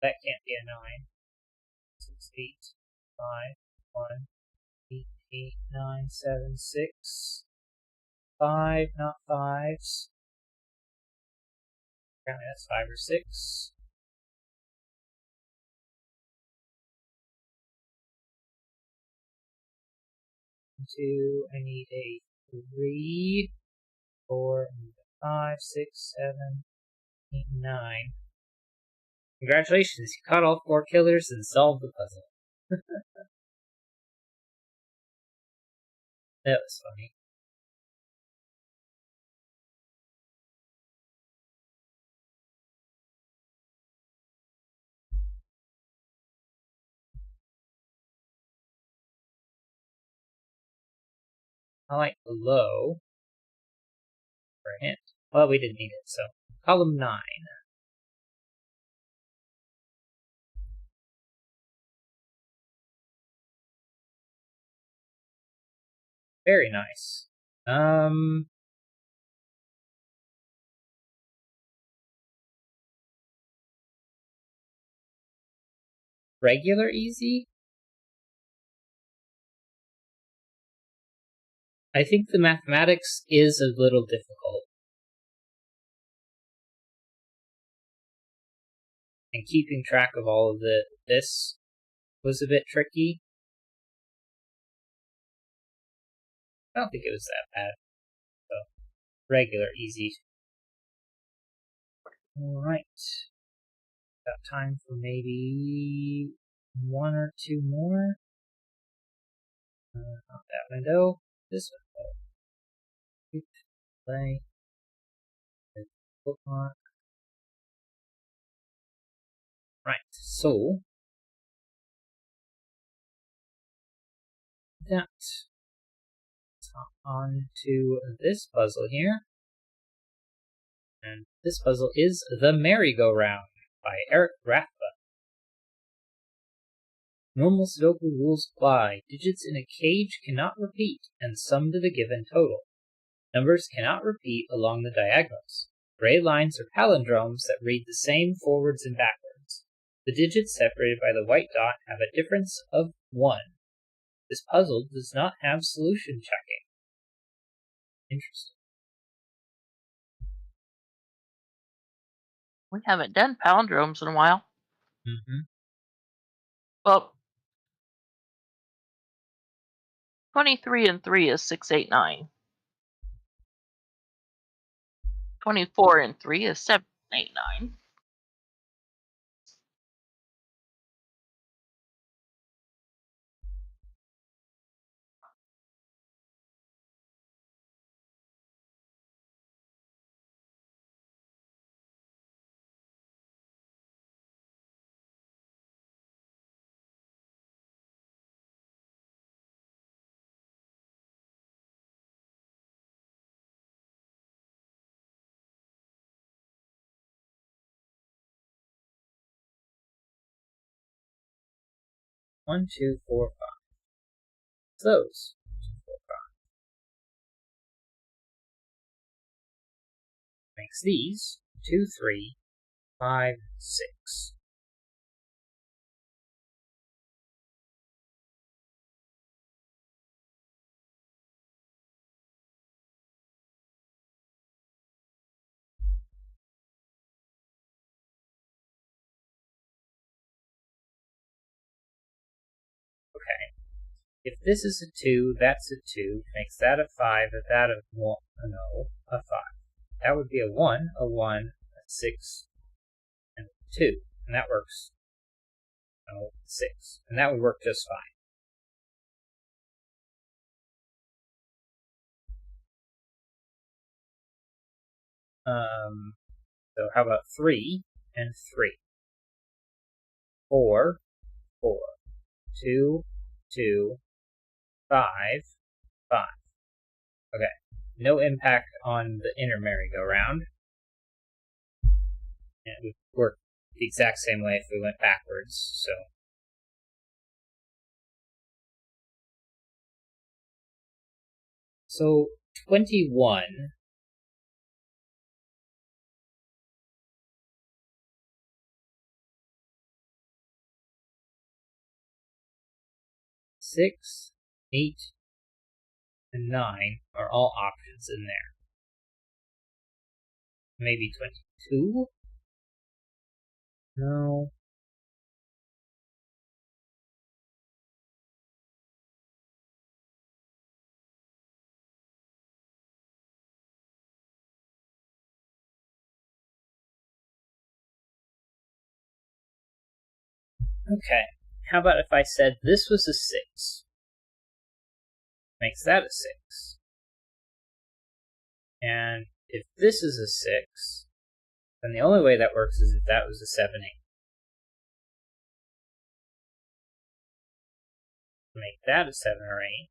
That can't be a 9. 6, 8, 5, 1, 8, 8, 9, 7, 6. 5, not 5s. Apparently that's 5 or 6. 2, I need a 3, 4, I need a 5, 6, 7, 8, 9. Congratulations, you caught all 4 killers and solved the puzzle. That was funny. I like below for a hint. Well, we didn't need it, so column 9. Very nice. Regular easy? I think the mathematics is a little difficult. And keeping track of all of this was a bit tricky. I don't think it was that bad. So, regular easy. Alright. Got time for maybe 1 or 2 more. Not that window. This window. Play. Bookmark. Right, so that on to this puzzle here. And this puzzle is The Merry-Go-Round by Eric Rathbun. Normal Sudoku rules apply. Digits in a cage cannot repeat and sum to the given total. Numbers cannot repeat along the diagonals. Gray lines are palindromes that read the same forwards and backwards. The digits separated by the white dot have a difference of 1. This puzzle does not have solution checking. Interesting. We haven't done palindromes in a while. Mm-hmm. Well, 23 and 3 is 689. 24 and 3 is 789. One, two, four, five. Those. 2, 4, 5. Makes these 2, 3, 5, 6. Okay. If this is a 2, that's a 2. Makes that a 5, that a 1. No, a 5. That would be a 1, a 1, a 6, and a 2. And that works. No, 6. And that would work just fine. So how about 3 and 3? 4, 4. 2, 2, 5, 5. Okay. No impact on the inner merry-go-round. And it would work the exact same way if we went backwards, So 21 6, 8, and 9 are all options in there. Maybe 22? No. Okay, how about if I said this was a 6? Makes that a 6. And if this is a 6, then the only way that works is if that was a 7, 8. Make that a 7 or 8.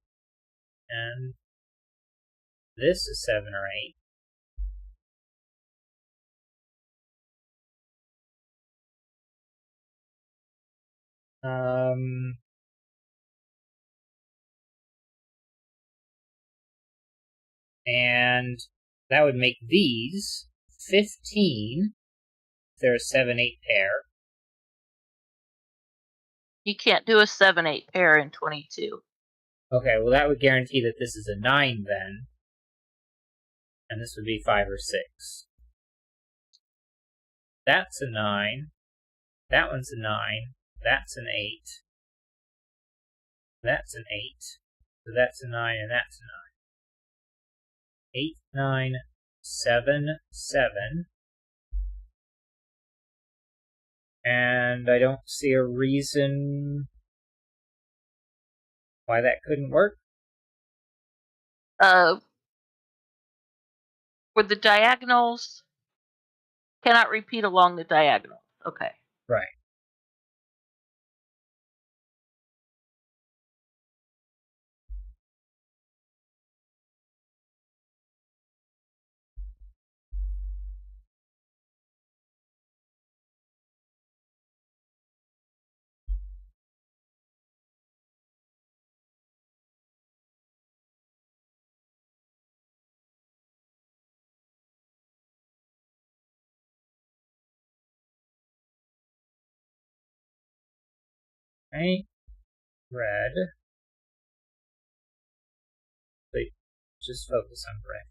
And this is 7 or 8. And that would make these 15 if they're a 7, 8 pair. You can't do a 7, 8 pair in 22. Okay, well that would guarantee that this is a 9 then. And this would be 5 or 6. That's a 9. That one's a 9. That's an 8. That's an 8. So that's a 9 and that's a 9. 8, 9, 7, 7. And I don't see a reason why that couldn't work. Where the diagonals cannot repeat along the diagonal. Okay. Right. Okay. Red. Wait, just focus on red.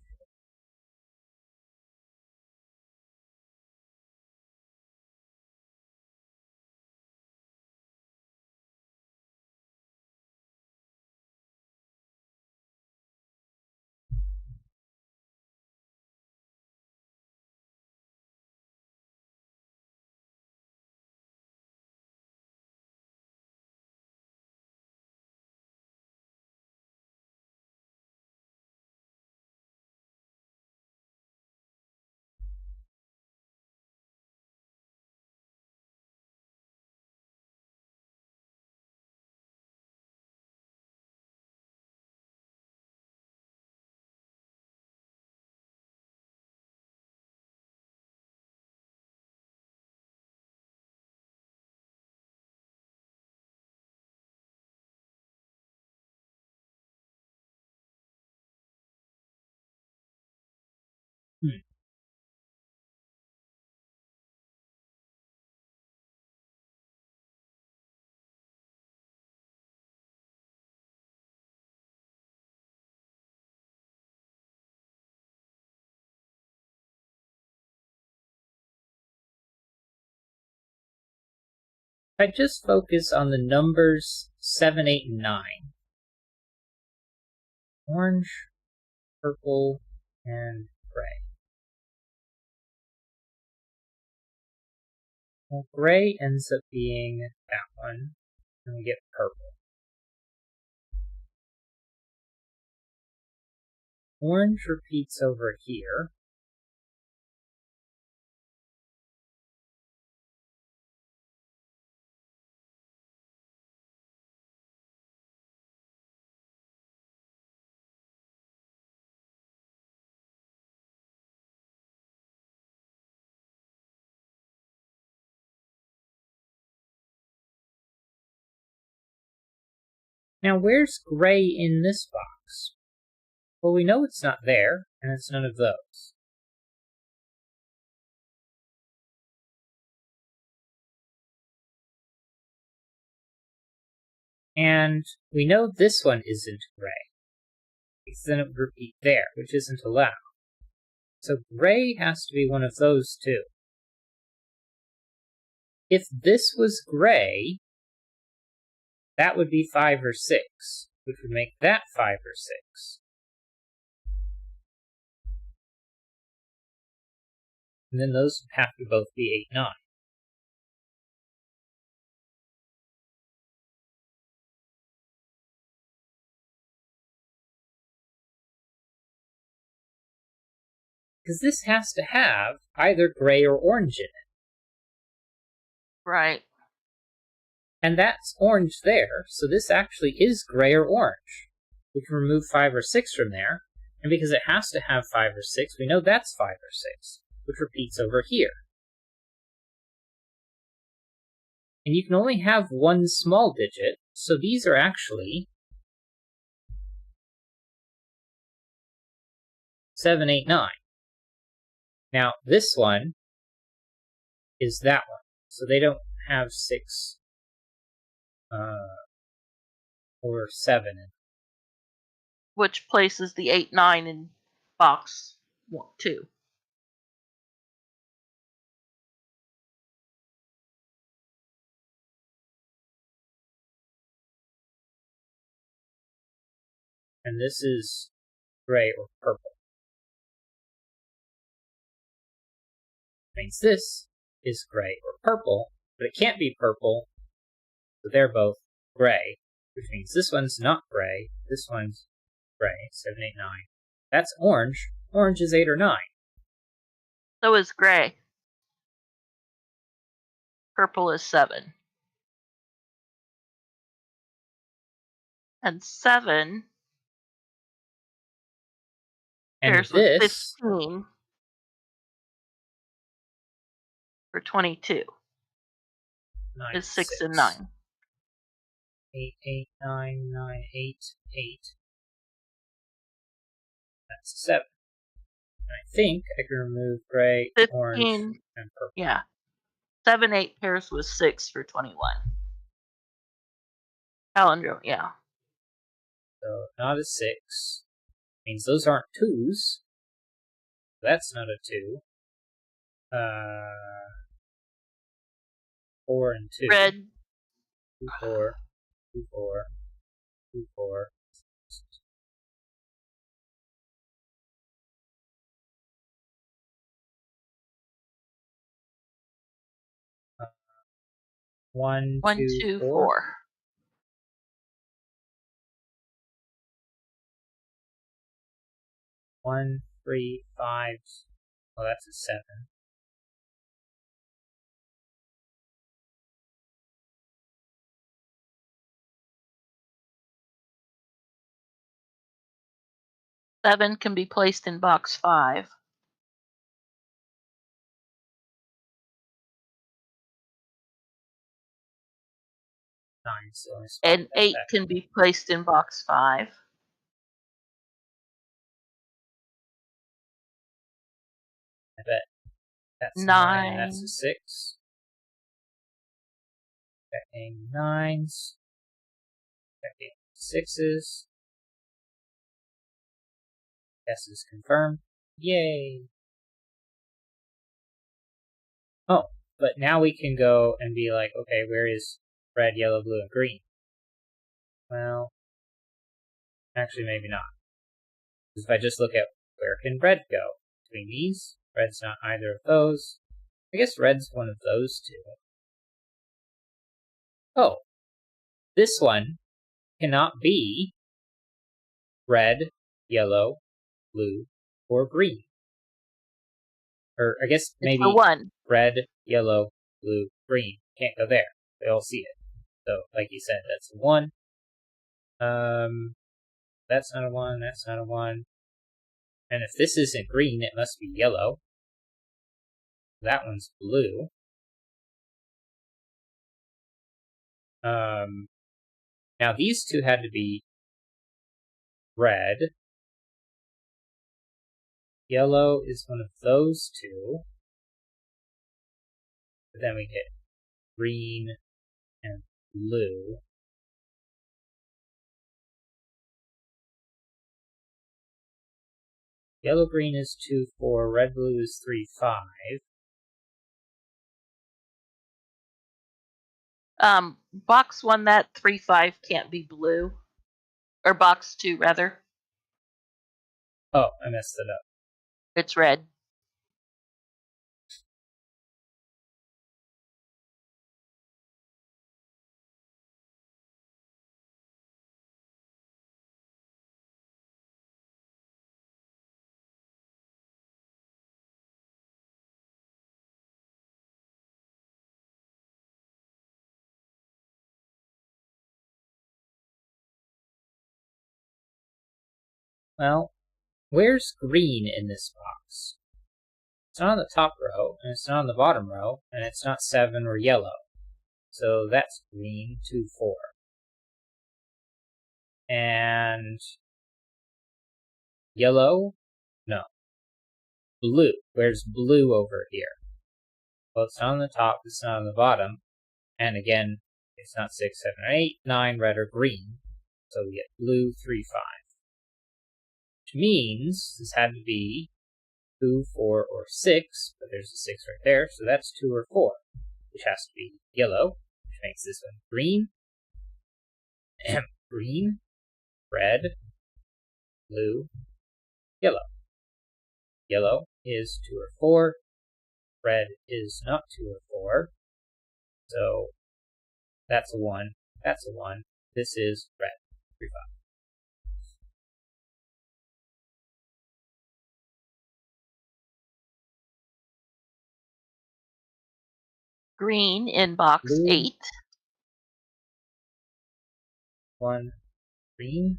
If I just focus on the numbers 7, 8, and 9. Orange, purple, and gray. Well, gray ends up being that one, and we get purple. Orange repeats over here. Now, where's gray in this box? Well, we know it's not there, and it's none of those. And we know this one isn't gray, because then it would repeat there, which isn't allowed. So gray has to be one of those two. If this was gray, that would be 5 or 6, which would make that 5 or 6. And then those would have to both be 8, 9. because this has to have either gray or orange in it. Right. And that's orange there, so this actually is gray or orange. We can remove 5 or 6 from there, and because it has to have 5 or 6, we know that's 5 or 6, which repeats over here. And you can only have one small digit, so these are actually 7, 8, 9. Now, this one is that one, so they don't have 6 or 7 in. Which places the 8, 9 in box 2. And this is gray or purple. Means this is gray or purple, but it can't be purple, so they're both gray, which means this one's not gray, this one's gray, 7, 8, 9. That's orange. Orange is 8 or 9. So is gray. Purple is 7. And 7 And pairs with this 15 for 22 9, is 6 6. and 9. 8, 8, 9, 9, 8, 8. That's 7. And I think I can remove gray, 15, orange, and purple. yeah. 7, 8 pairs with 6 for 21. Palindrome, yeah. So not a 6. Means those aren't 2s. That's not a 2. 4 and 2. Red. 2, 4, 2, 4, 2, 4. 1, 1, 2, 2, 4. 4. 1, 3, 5. Well, that's a 7. Seven can be placed in box 5. 9, so I swap And that 8 back. can be placed in box 5. I bet that's a 9. 9 and that's a 6. Checking 9s. Checking 6s. Guess is confirmed. Yay! Oh, but now we can go and be like, okay, where is red, yellow, blue, and green? Well, actually maybe not. Because if I just look at where can red go? Between these, red's not either of those. I guess red's one of those two. Oh, this one cannot be red, yellow, blue, or green. Or I guess maybe It's a 1. red, yellow, blue, green. Can't go there. They all see it. So, like you said, that's a 1. That's not a 1, that's not a 1. And if this isn't green, it must be yellow. That one's blue. Now these two had to be red. Yellow is one of those two. But then we get green and blue. Yellow green is 2, 4. Red blue is 3, 5. Box 1, that 3, 5 can't be blue. Or box 2, rather. Oh, I messed it up. It's red. Well, where's green in this box? It's not on the top row, and it's not on the bottom row, and it's not 7 or yellow. So that's green, 2, 4. And yellow? No. Blue. Where's blue over here? Well, it's not on the top, it's not on the bottom. And again, it's not 6, 7, or 8, 9, red, or green. So we get blue, 3, 5. Which means this had to be 2, 4, or 6, but there's a 6 right there, so that's 2 or 4, which has to be yellow, which makes this one green, green, red, blue, yellow. Yellow is 2 or 4, red is not 2 or 4, so that's a 1, that's a 1, this is red, 3, 5. Green in box Blue. 8. 1, green.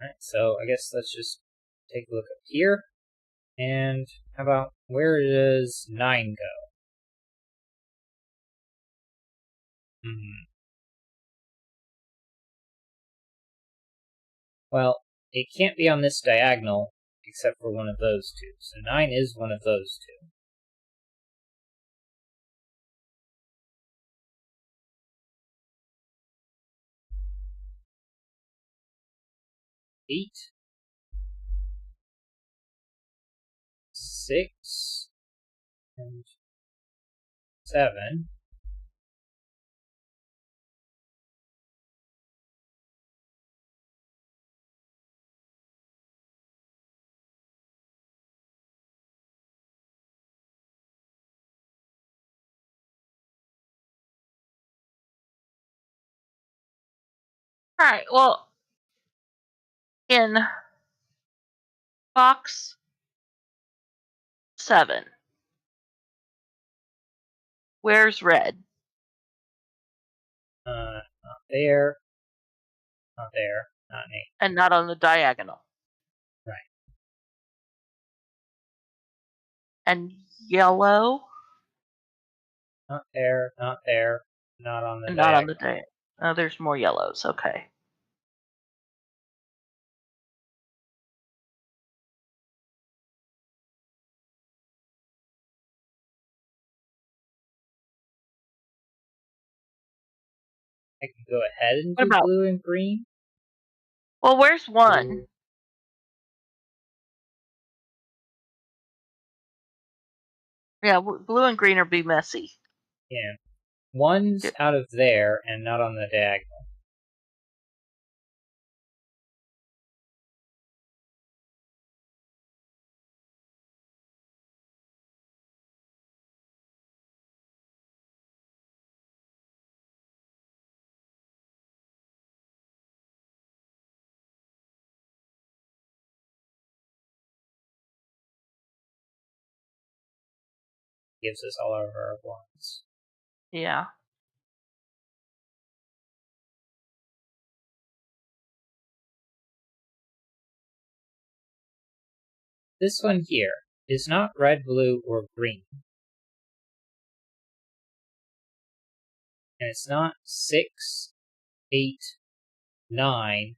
Alright, so I guess let's just take a look up here. And how about, where does 9 go? Well, it can't be on this diagonal except for one of those two. So 9 is one of those two. 8, 6, and 7. Alright, well, in box 7, where's red? Not there, not there, not an 8. And not on the diagonal. Right. And yellow? Not there, not there, not on the And diagonal. not on the diagonal. Oh, there's more yellows, okay. I can go ahead and What do about, blue and green. well, where's 1? Blue. Yeah, blue and green are be messy. Yeah. 1's out of there and not on the diagonal. Gives us all of our 1s. Yeah. This one here is not red, blue, or green. And it's not 6, 8, 9,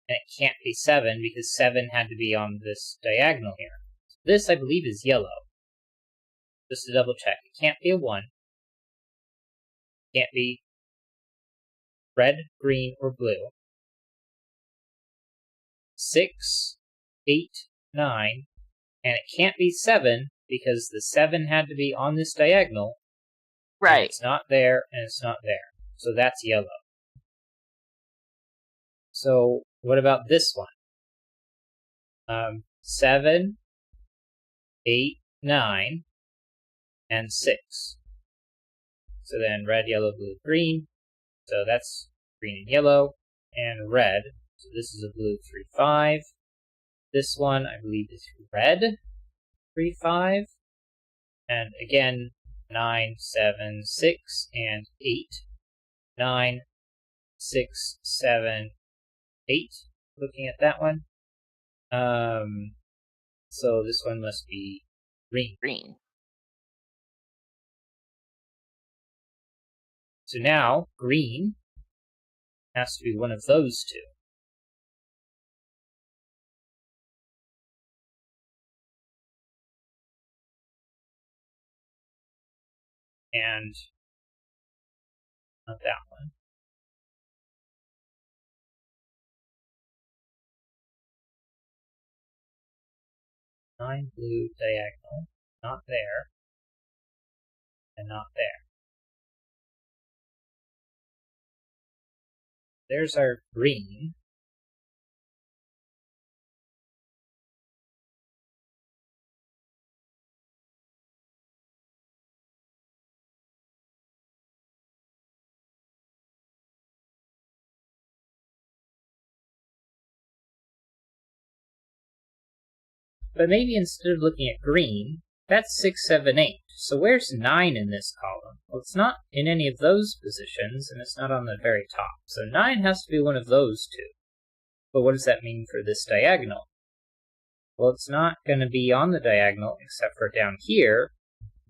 and it can't be 7 because 7 had to be on this diagonal here. So this, I believe, is yellow. Just to double check. It can't be a 1. It can't be red, green, or blue. 6, 8, 9, and it can't be 7 because the 7 had to be on this diagonal. Right. It's not there, and it's not there. So that's yellow. So what about this one? 7, 8, 9, and 6. So then red, yellow, blue, green. So that's green and yellow, and red. So this is a blue 3, 5. This one, I believe, is red 3, 5. And again, 9, 7, 6, and 8, 9, 6, 7, 8. Looking at that one. So this one must be green. Green. So now green has to be one of those two. And not that one. Nine blue diagonal, not there, and not there. There's our green. But maybe instead of looking at green, that's 6, 7, 8. So where's 9 in this column? Well, it's not in any of those positions, and it's not on the very top. So 9 has to be one of those two. But what does that mean for this diagonal? Well, it's not going to be on the diagonal except for down here,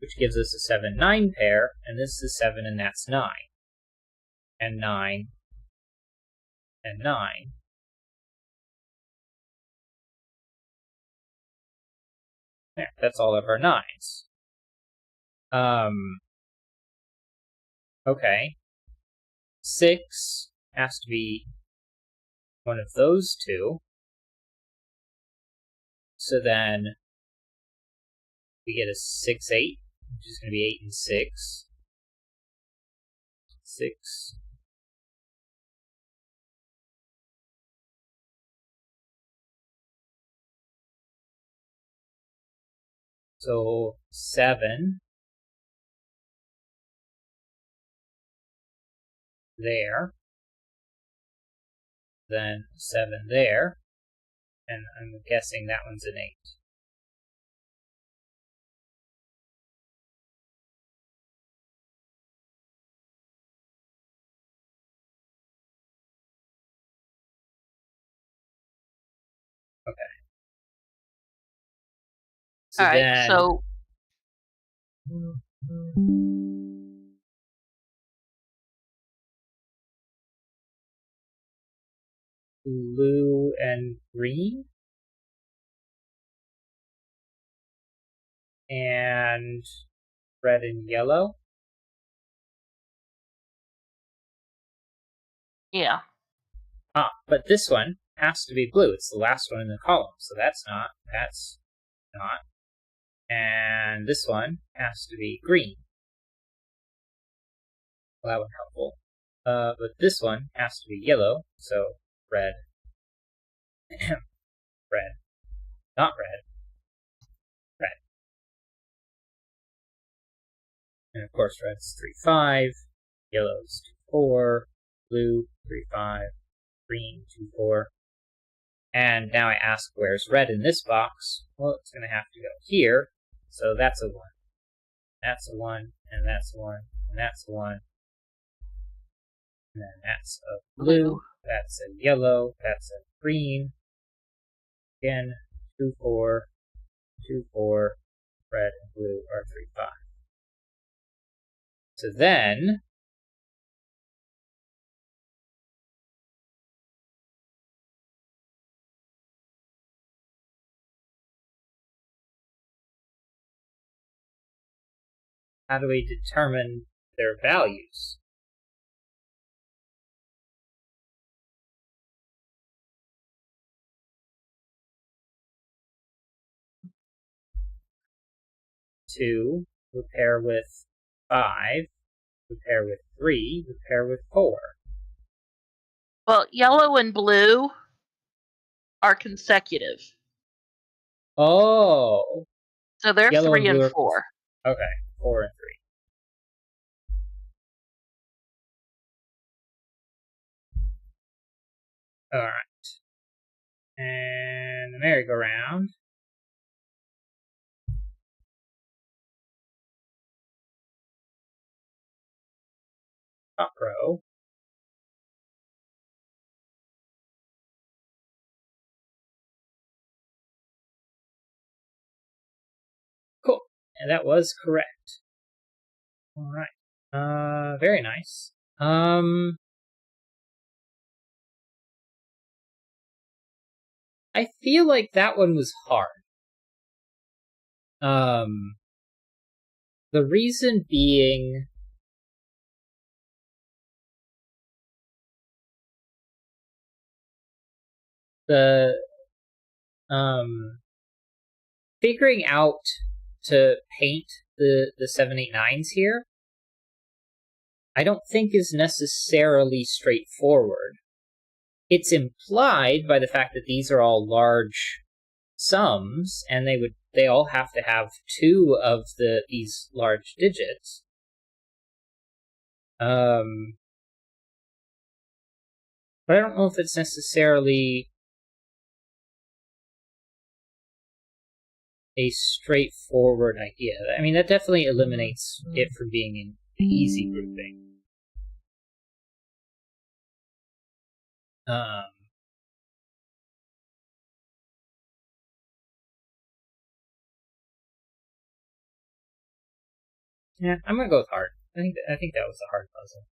which gives us a 7, 9 pair, and this is 7 and that's 9. And 9, and 9. There, that's all of our 9s. Okay. 6 has to be one of those two. So then we get a 6, 8, which is going to be 8 and 6. 6. So 7 there. Then 7 there. And I'm guessing that one's an 8. Okay. So All right, then, so blue and green. And red and yellow. yeah. But this one has to be blue. It's the last one in the column, so that's not. And this one has to be green. Well, that would be helpful. But this one has to be yellow, so red. Red. Not red. Red. And of course, red's 3, 5. Yellow's 2, 4. Blue, 3, 5. Green, 2, 4. And now I ask where's red in this box. Well, it's going to have to go here. So that's a 1. That's a 1, and that's a 1, and that's a 1. And then that's a blue, that's a yellow, that's a green. Again, 2, 4, 2, 4, red and blue are 3, 5. So then, how do we determine their values? Two, we pair with 5, we pair with 3, we pair with 4. Well, yellow and blue are consecutive. Oh! So they're Yellow 3 and blue and 4. Okay, 4 and 3. Alright. And the merry-go-round. Top row. And that was correct. Alright. Very nice. I feel like that one was hard. The reason being the figuring out to paint the 789s here, I don't think is necessarily straightforward. It's implied by the fact that these are all large sums, and they all have to have two of these large digits. But I don't know if it's necessarily a straightforward idea. I mean, that definitely eliminates it from being an easy grouping. Yeah, I'm gonna go with hard. I think that was a hard puzzle.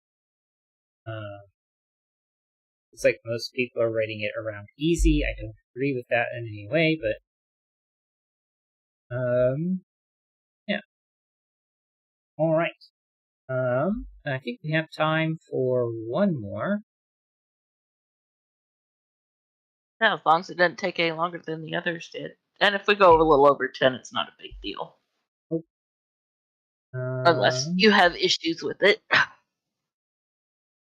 It's like most people are rating it around easy. I don't agree with that in any way, but yeah. All right. I think we have time for one more. Yeah, as long as it doesn't take any longer than the others did. And if we go a little over 10, it's not a big deal. Unless you have issues with it.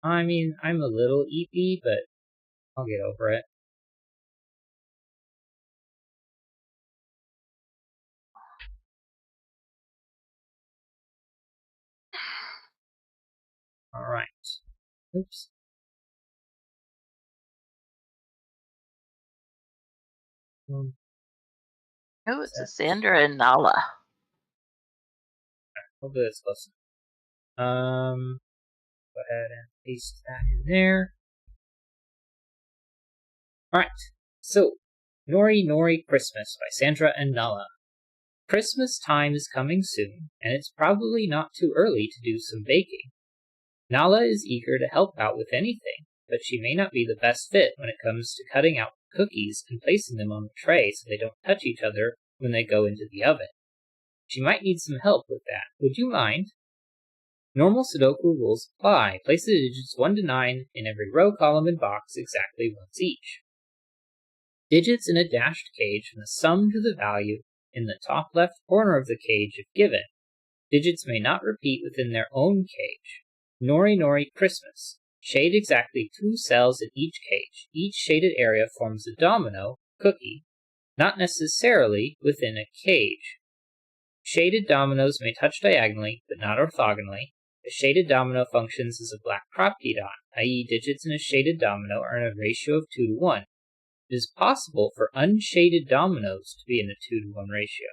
I mean, I'm a little eepy, but I'll get over it. Alright. Oops. Oh, it's a Sandra and Nala. Hopefully that's close enough. Go ahead and paste that in there. Alright. So, Nori Nori Christmas by Sandra and Nala. Christmas time is coming soon, and it's probably not too early to do some baking. Nala is eager to help out with anything, but she may not be the best fit when it comes to cutting out cookies and placing them on the tray so they don't touch each other when they go into the oven. She might need some help with that. Would you mind? Normal Sudoku rules apply. Place the digits 1 to 9 in every row, column, and box exactly once each. Digits in a dashed cage must sum to the value in the top left corner of the cage if given. Digits may not repeat within their own cage. Nori Nori Christmas. Shade exactly 2 cells in each cage. Each shaded area forms a domino, cookie, not necessarily within a cage. Shaded dominoes may touch diagonally, but not orthogonally. A shaded domino functions as a black property dot, i.e. digits in a shaded domino are in a ratio of 2 to 1. It is possible for unshaded dominoes to be in a 2 to 1 ratio.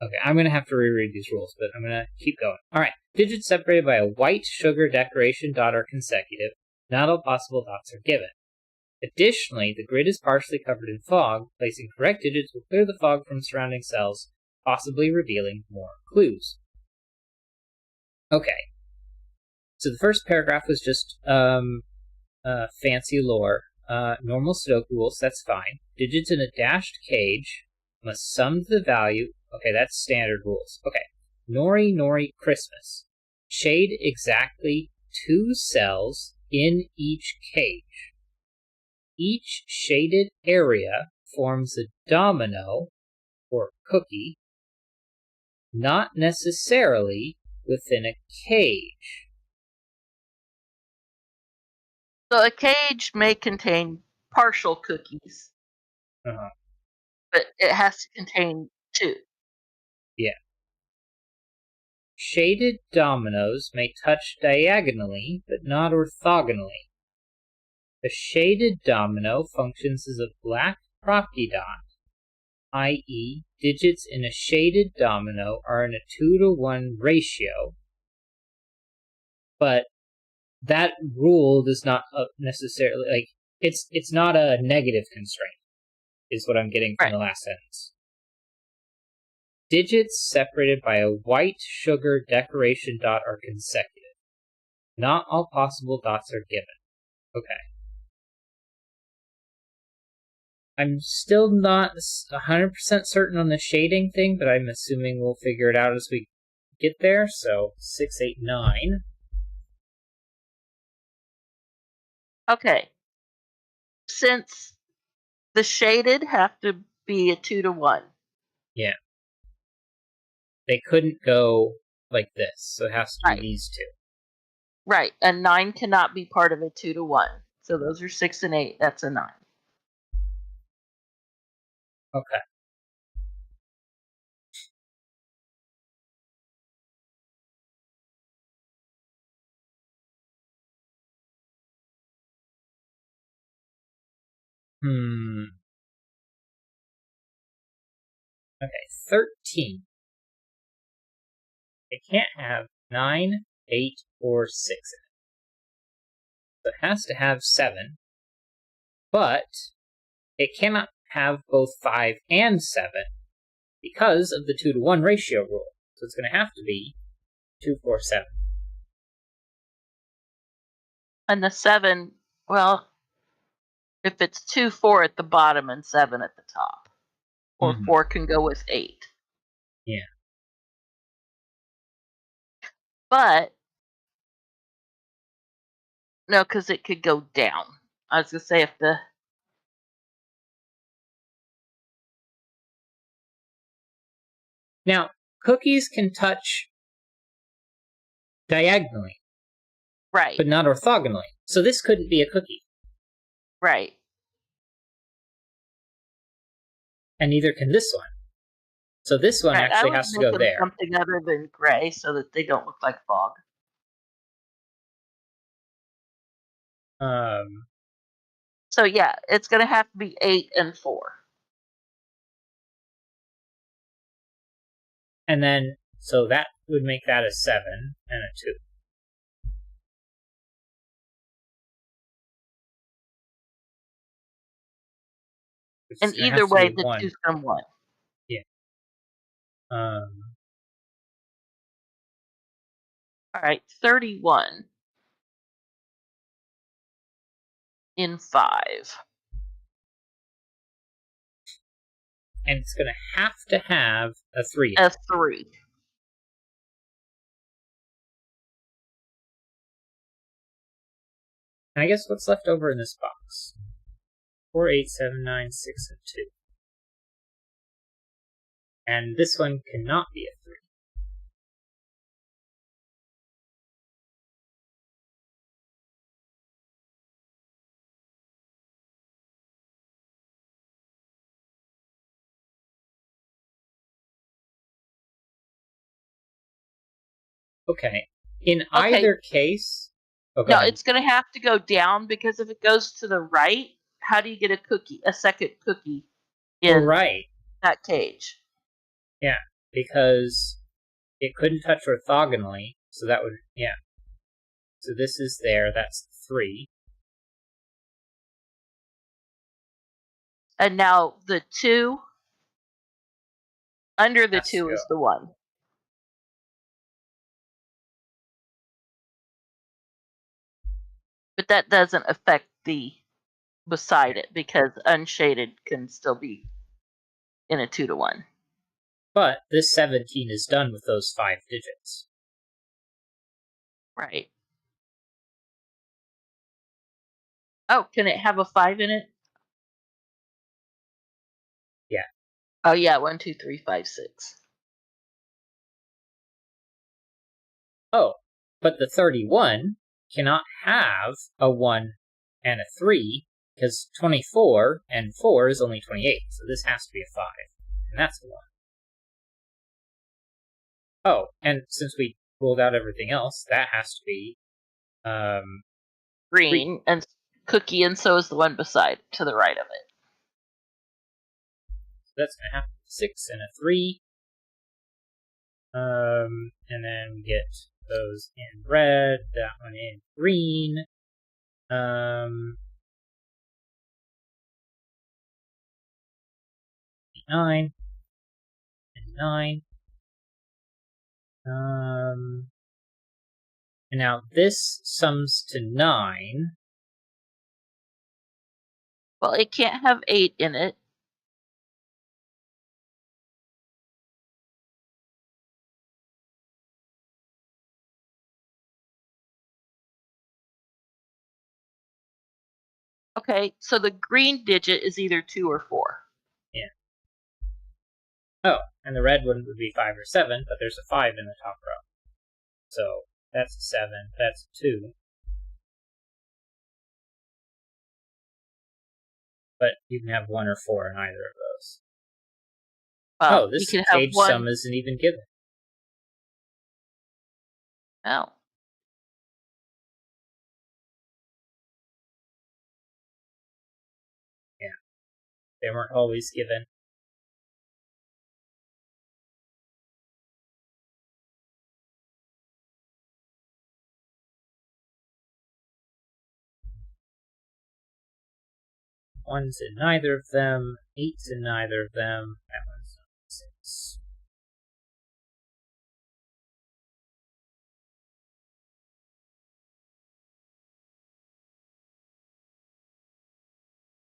Okay, I'm going to have to reread these rules, but I'm going to keep going. Alright, digits separated by a white sugar decoration dot are consecutive. Not all possible dots are given. Additionally, the grid is partially covered in fog. Placing correct digits will clear the fog from surrounding cells, possibly revealing more clues. Okay. So the first paragraph was just fancy lore. Normal Sudoku rules, that's fine. Digits in a dashed cage must sum to the value. Okay, that's standard rules. Okay. Nori Nori Christmas. Shade exactly 2 cells in each cage. Each shaded area forms a domino, or cookie, not necessarily within a cage. So a cage may contain partial cookies, but it has to contain 2. Yeah. Shaded dominoes may touch diagonally, but not orthogonally. A shaded domino functions as a black property dot, i.e. digits in a shaded domino are in a 2 to 1 ratio, but that rule does not necessarily, It's not a negative constraint, is what I'm getting from the last sentence. Digits separated by a white sugar decoration dot are consecutive. Not all possible dots are given. Okay. I'm still not 100% certain on the shading thing, but I'm assuming we'll figure it out as we get there. So 6, 8, 9. Okay. Since the shaded have to be a 2 to 1. Yeah. They couldn't go like this, so it has to be these two. Right. A 9 cannot be part of a 2 to 1. So those are 6 and 8. That's a 9. Okay. Okay, 13. It can't have 9, 8, or 6 in it. So it has to have 7. But it cannot have both 5 and 7 because of the 2 to 1 ratio rule. So it's going to have to be 2, 4, 7. And the 7, well, if it's 2, 4 at the bottom and 7 at the top. Or 4 can go with 8. Yeah. But, no, because it could go down. I was going to say if the... Now, cookies can touch diagonally. Right. But not orthogonally. So this couldn't be a cookie. Right. And neither can this one. So this one actually has to go there. Something other than gray so that they don't look like fog. So yeah, it's going to have to be 8 and 4. And then, so that would make that a 7 and a 2. And either way, the 2's from 1. Yeah. Alright, 31 in 5. And it's going to have a 3. A 3. And I guess what's left over in this box? 4, 8, 7, 9, 6, and 2. And this one cannot be a 3. Okay. In either case... Oh, no, it's going to have to go down because if it goes to the right, how do you get a second cookie in that cage? Yeah, because it couldn't touch orthogonally, so that would, yeah. So this is there, that's 3. And now the 2, under the 2 is the 1. But that doesn't affect the beside it because unshaded can still be in a 2 to 1. But this 17 is done with those 5 digits. Right. Oh, can it have a 5 in it? Yeah. Oh yeah, 1, 2, 3, 5, 6. Oh, but the 31 cannot have a 1 and a 3 because 24 and 4 is only 28, so this has to be a 5, and that's a 1. Oh, and since we ruled out everything else, that has to be green and cookie, and so is the one beside to the right of it. So that's going to have 6 and a 3. And then we get those in red, that one in green. 9, and 9. And now this sums to 9. Well, it can't have 8 in it. Okay, so the green digit is either 2 or 4. Yeah. Oh, and the red one would be 5 or 7, but there's a 5 in the top row. So that's a 7, that's a 2. But you can have 1 or 4 in either of those. Well, Oh, this you can have cage 1. sum isn't even given. Oh. Yeah. They weren't always given. One's in neither of them. 8's in neither of them. That one's not 6.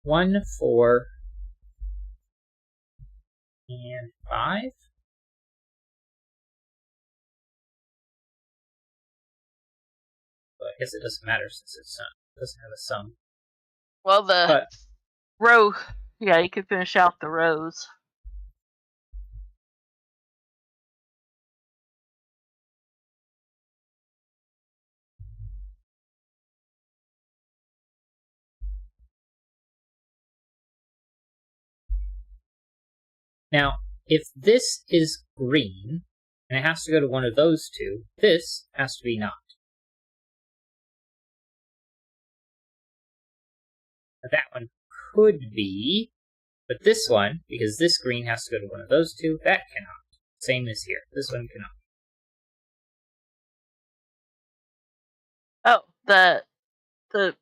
One, 4, and 5. But I guess it doesn't matter since it doesn't have a sum. Well, the But row, yeah, you could finish out the rows. now, if this is green, and it has to go to one of those two, this has to be not. Now, that one could be, but this one, because this green has to go to one of those two, that cannot. Same as here. This one cannot. Oh, the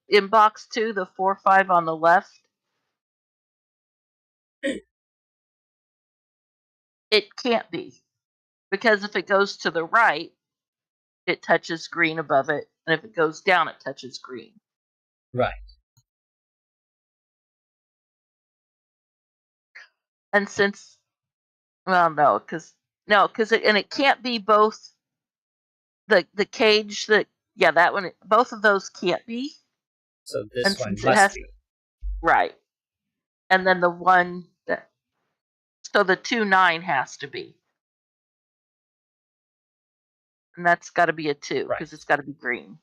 in box 2, the 4, 5 on the left. It can't be, because if it goes to the right, it touches green above it, and if it goes down, it touches green. Right. And since, well, no, because it can't be both the cage that, yeah, that one, both of those can't be. So this And one since it must has, be. right, and then the one that, so the 2, 9 has to be, and that's got to be a 2 Right. because it's got to be green.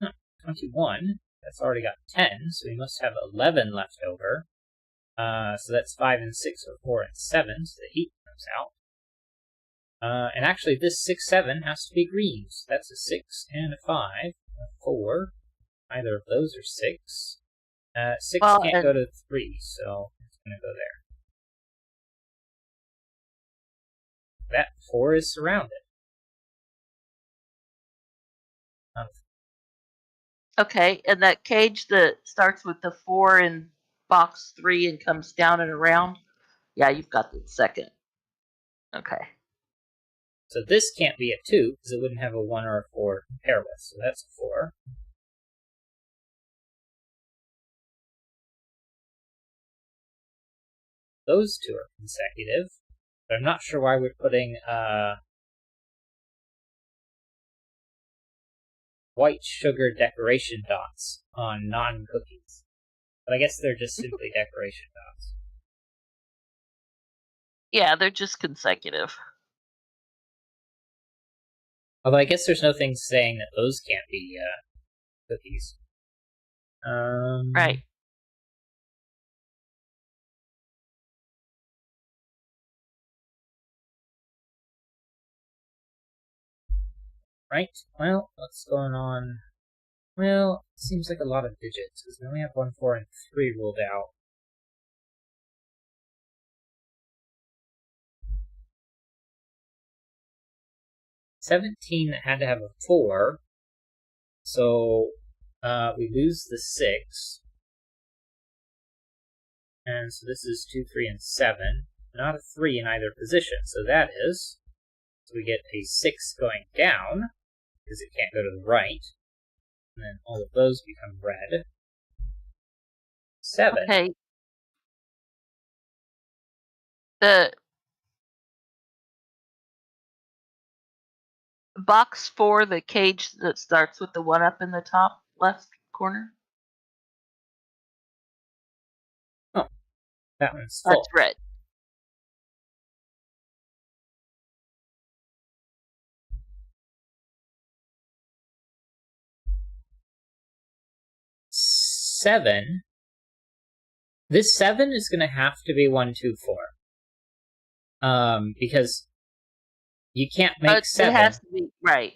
Huh. 21. That's already got 10, so we must have 11 left over. So that's 5 and 6, or 4 and 7, so the 8 comes out. And actually, this 6, 7 has to be green. So that's a 6 and a 5, a 4. Either of those are 6. 6 Well, can't and go to 3, so it's going to go there. That 4 is surrounded. okay, and that cage that starts with the 4 in box 3 and comes down and around, yeah, you've got the second. Okay. So this can't be a 2, because it wouldn't have a 1 or a 4 to compare with, so that's a 4. Those two are consecutive, but I'm not sure why we're putting white sugar decoration dots on non-cookies. But I guess they're just simply decoration dots. Yeah, they're just consecutive. Although I guess there's no thing saying that those can't be cookies. Right. Right? Well, what's going on? Well, it seems like a lot of digits, because we only have 1, 4, and 3 ruled out. 17 had to have a 4, So we lose the 6. And so this is 2, 3, and 7. Not a 3 in either position. So that is, so we get a 6 going down, because it can't go to the right. And then all of those become red. 7. Okay. The box 4, the cage that starts with the 1 up in the top left corner. Oh, that one's full. That's red. Seven. This 7 is going to have to be 1, 2, 4. Because you can't make 7 it has to be, right.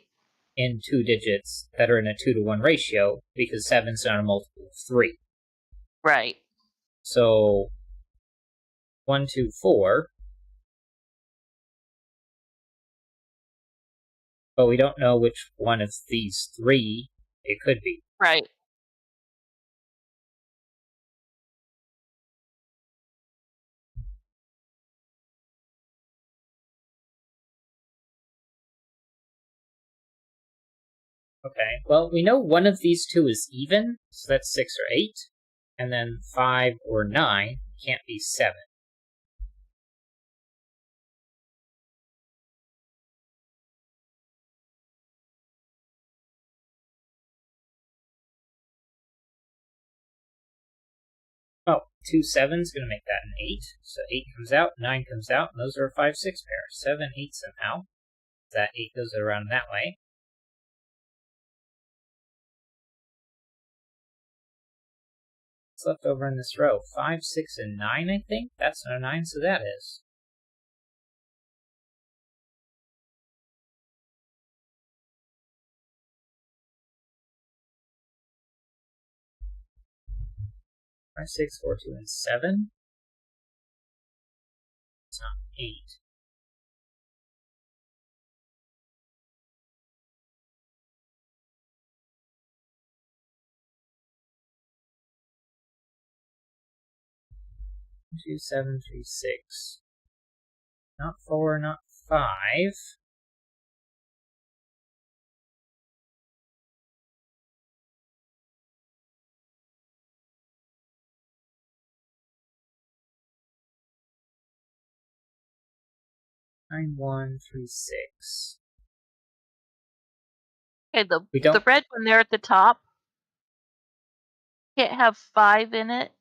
in 2 digits that are in a 2 to 1 ratio, because 7's not a multiple of 3. Right. So 1, 2, 4. But we don't know which one of these 3 it could be. Right. Okay, well, we know one of these 2 is even, so that's 6 or 8. And then 5 or 9 can't be 7. Oh, 2 7's going to make that an 8. So 8 comes out, 9 comes out, and those are a 5, 6 pair. 7, 8 somehow. That 8 goes around that way. What's left over in this row? 5, 6, and 9, I think? That's not a 9, so that is. Five, 6, 4, 2, and 7. It's not 8. Two, 7, 3, 6. Not 4, not 5. Nine, 1, 3, 6. Okay, We don't. the red one there at the top can't have 5 in it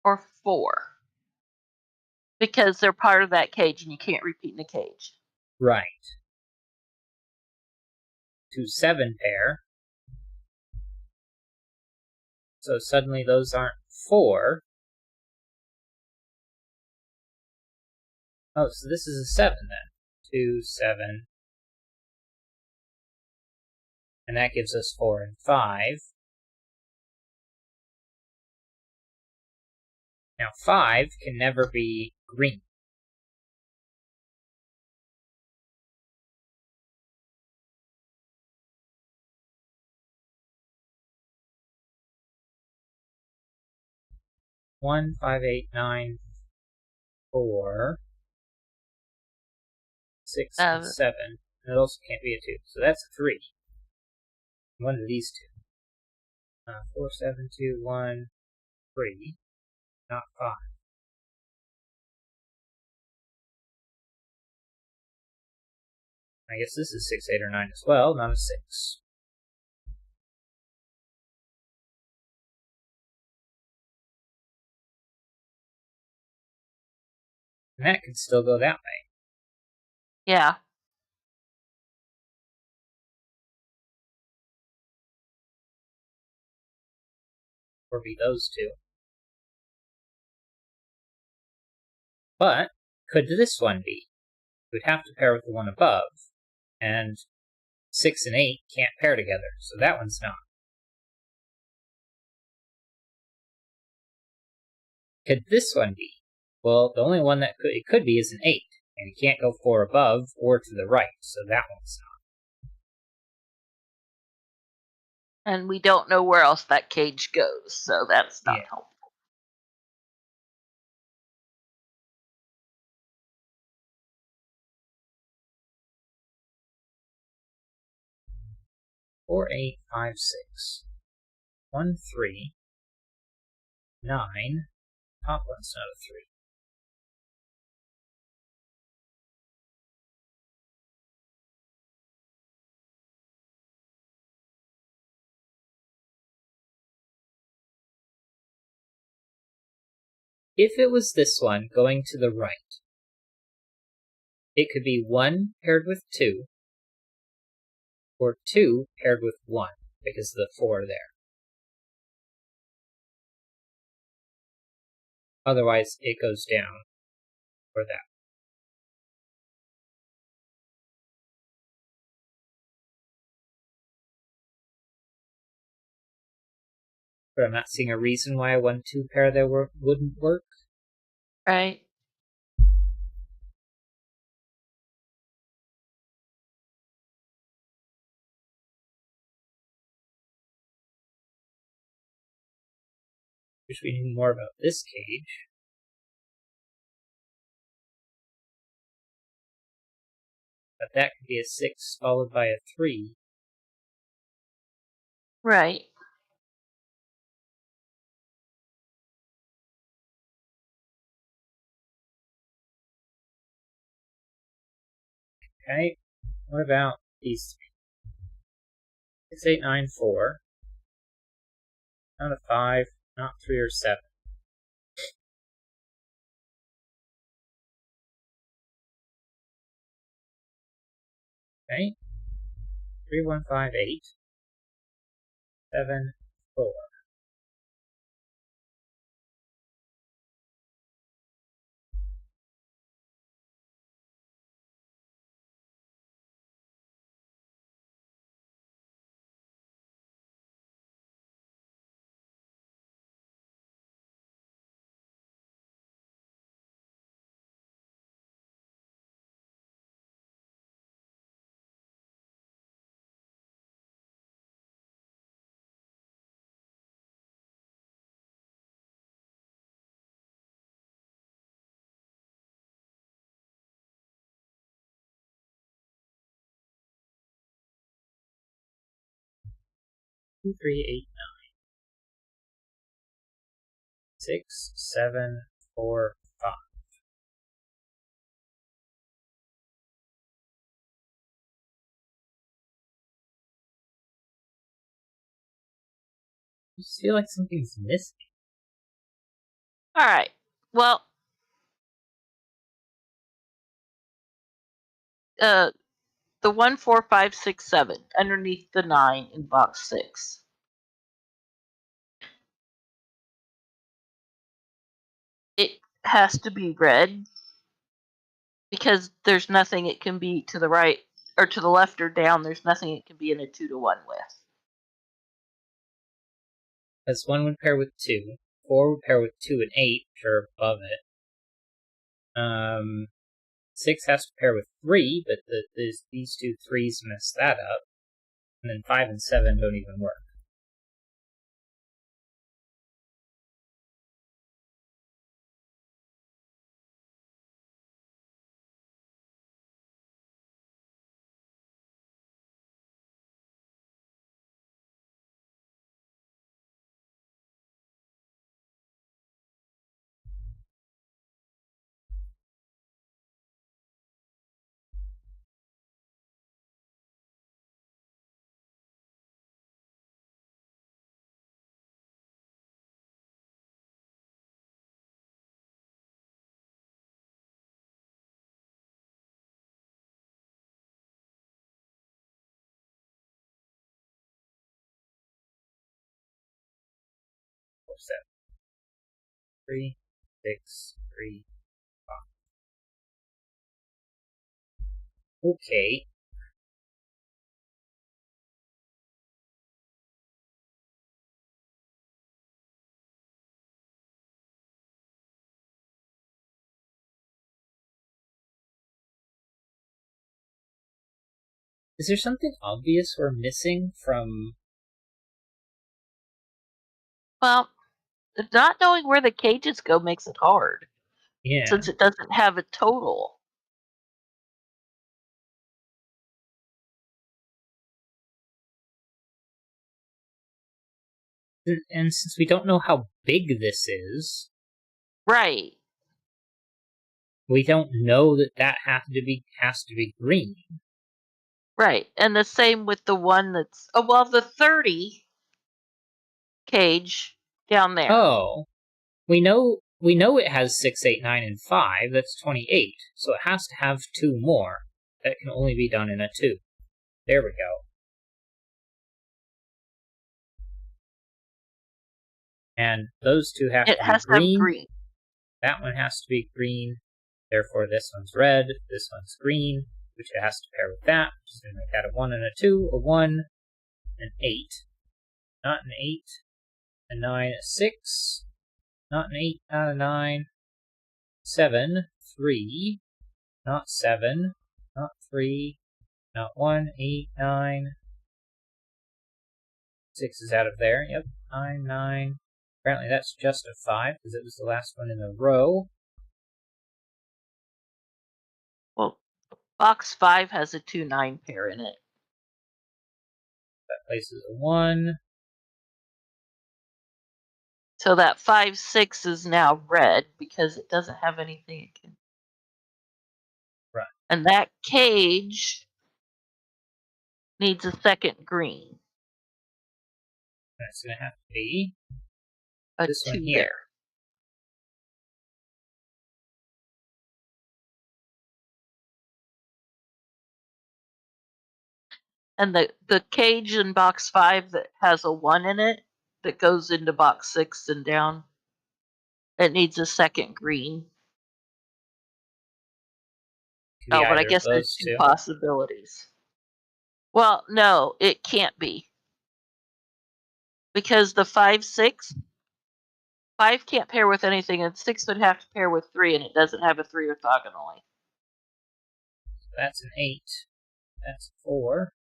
or 4 because they're part of that cage and you can't repeat in the cage. Right. 2, 7 pair. So suddenly those aren't 4. Oh, so this is a 7 then. 2, 7. And that gives us 4 and 5. Now 5 can never be green. One, 5, 8, 9, 4, 6, and 7. And it also can't be a 2. So that's a 3. One of these 2. 4, 7, 2, 1, 3. Not 5. I guess this is 6, 8, or 9 as well, not a 6. And that could still go that way. Yeah. Or be those 2. But could this one be? It would have to pair with the one above, and 6 and 8 can't pair together, so that one's not. Could this one be? Well, the only one that it could be is an 8, and you can't go 4 above or to the right, so that one's And we don't know where else that cage goes, so that's not Yeah. helpful. Four, 8, 5, 6. 1, 3. 9. Top one's not a 3. If it was this one going to the right, it could be 1 paired with 2, or 2 paired with 1, because of the 4 there. Otherwise, it goes down for that. But I'm not seeing a reason why a 1-2 pair there wouldn't work. Right? Wish we knew more about this cage. But that could be a 6 followed by a 3. Right. Okay, what about these 3? 6, 8, 9, 4. Not a 5, not 3 or 7. Okay, 3, 1, 5, 8. 7, 4. Two, 3, 8, 9. 6, 7, 4, 5. I just feel like something's missing. All right. Well, the 1, 4, 5, 6, 7 underneath the 9 in box 6. It has to be red because there's nothing it can be to the right or to the left or down. There's nothing it can be in a 2 to 1 with. As 1 would pair with 2. 4 would pair with 2 and 8, which are above it. 6 has to pair with 3, but these two 3s mess that up. And then 5 and 7 don't even work. Four, 7. 3, 6, 3, 5. Okay. Is there something obvious we're missing from Well, not knowing where the cages go makes it hard, Yeah. since it doesn't have a total. And since we don't know how big this is, Right. we don't know that has to be green. Right. And the same with the one that's the 30 cage down there. Oh, we know it has 6, 8, 9, and 5. That's 28. So it has to have 2 more. That can only be done in a tube. There we go. And those two have to be has green. to have green. That one has to be green. Therefore, this one's red. This one's green, which it has to pair with that, which is going to make that a 1 and a 2, a 1, an 8. Not an 8, a 9, a 6. Not an 8, not a 9. 7, 3. Not 7, not 3. Not 1, 8, 9. 6 is out of there. Yep, 9, 9. Apparently that's just a 5, because it was the last one in the row. Well, box 5 has a 2-9 pair in it. That places a 1. So that 5-6 is now red because it doesn't have anything it can. Right. And that cage needs a second green. That's going to have to be A this 2 one here. there. And the cage in box 5 that has a 1 in it that goes into box 6 and down, it needs a second green. Oh, but I guess there's 2 two. possibilities. Well, no, it can't be. Because the 5-6, 5 can't pair with anything, and 6 would have to pair with 3, and it doesn't have a 3 orthogonally. That's an 8. That's 4.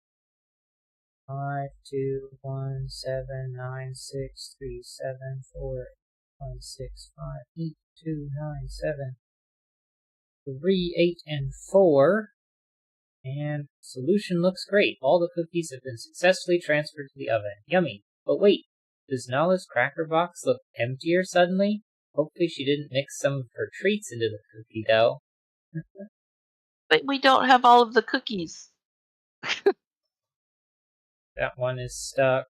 5, 2, 1, 7, 9, 6, 3, 7, 4, 1, 6, 5, 8, 2, 9, 7, 3, 8, and 4. And solution looks great. All the cookies have been successfully transferred to the oven. Yummy. But wait, does Nala's cracker box look emptier suddenly? Hopefully she didn't mix some of her treats into the cookie dough. But we don't have all of the cookies. That one is stuck.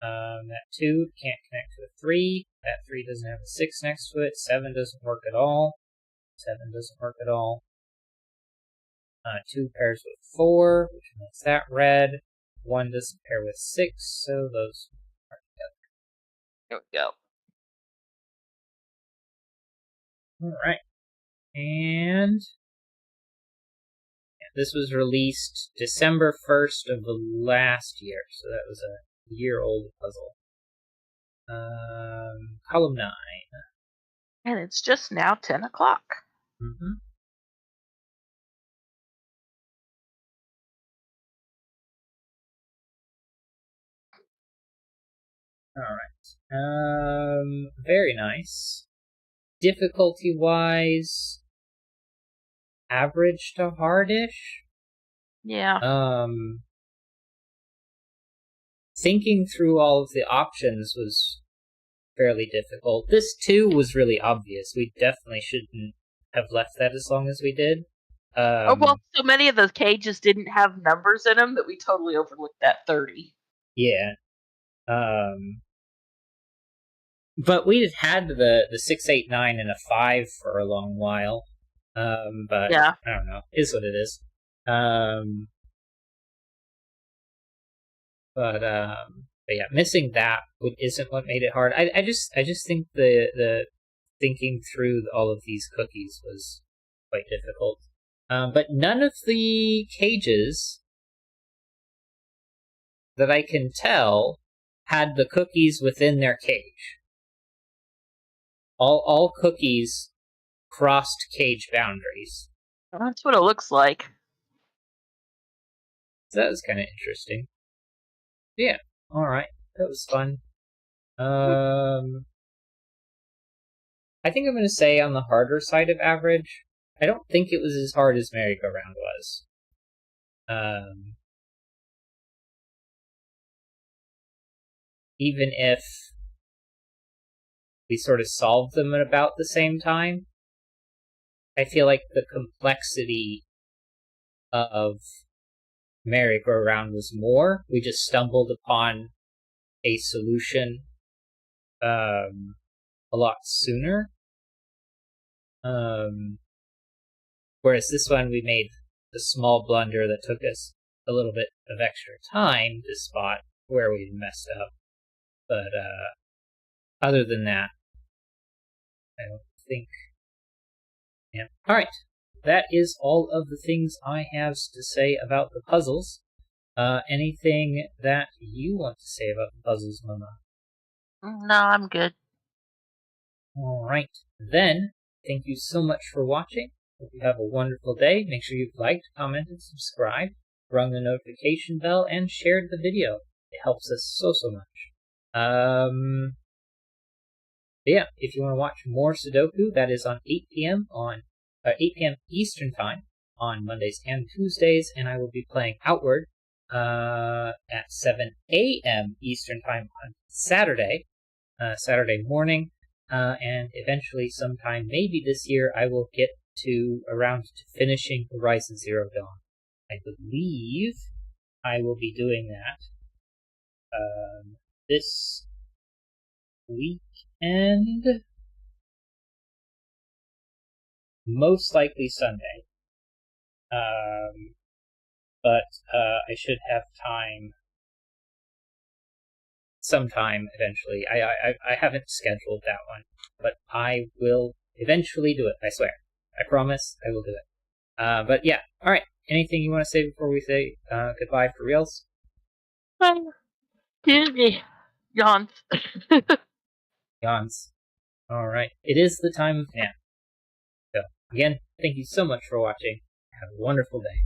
That 2 can't connect to a 3. That 3 doesn't have a 6 next to it. 7 doesn't work at all. 7 doesn't work at all. 2 pairs with 4, which makes that red. 1 doesn't pair with 6, so those are together. There we go. Alright. And this was released December 1st of the last year, so that was a year-old puzzle. Column 9. And it's just now 10 o'clock. Mm-hmm. Alright. Very nice. Difficulty-wise, average to hardish. Yeah. Thinking through all of the options was fairly difficult. This too was really obvious. We definitely shouldn't have left that as long as we did. So many of those cages didn't have numbers in them that we totally overlooked that 30. Yeah. But we had the 6, 8, 9, and a 5 for a long while. But yeah. I don't know. Is what it is. But yeah, missing that isn't what made it hard. I just think the thinking through all of these cookies was quite difficult. But none of the cages that I can tell had the cookies within their cage. All cookies crossed cage boundaries. That's what it looks like. So that was kind of interesting. Yeah, alright. That was fun. I think I'm going to say on the harder side of average. I don't think it was as hard as merry-go-round was. Even if we sort of solved them at about the same time, I feel like the complexity of merry-go-round was more. We just stumbled upon a solution a lot sooner. Whereas this one, we made the small blunder that took us a little bit of extra time to spot where we messed up. But other than that, I don't think. Yeah. All right. That is all of the things I have to say about the puzzles. Anything that you want to say about the puzzles, Mama? No, I'm good. All right. Then, thank you so much for watching. Hope you have a wonderful day. Make sure you've liked, commented, subscribed, rung the notification bell, and shared the video. It helps us so much. Yeah, if you want to watch more Sudoku, that is on 8 p.m. on 8 p.m. Eastern Time on Mondays and Tuesdays, and I will be playing Outward at 7 a.m. Eastern Time on Saturday morning, and eventually sometime, maybe this year, I will get around to finishing Horizon Zero Dawn. I believe I will be doing that this weekend, most likely Sunday. But I should have time sometime eventually. I haven't scheduled that one, but I will eventually do it. I swear. I promise I will do it. But yeah, all right. Anything you want to say before we say goodbye for reals? Excuse me. Yawns. Yawns. All right. It is the time of nap. So again, thank you so much for watching. Have a wonderful day.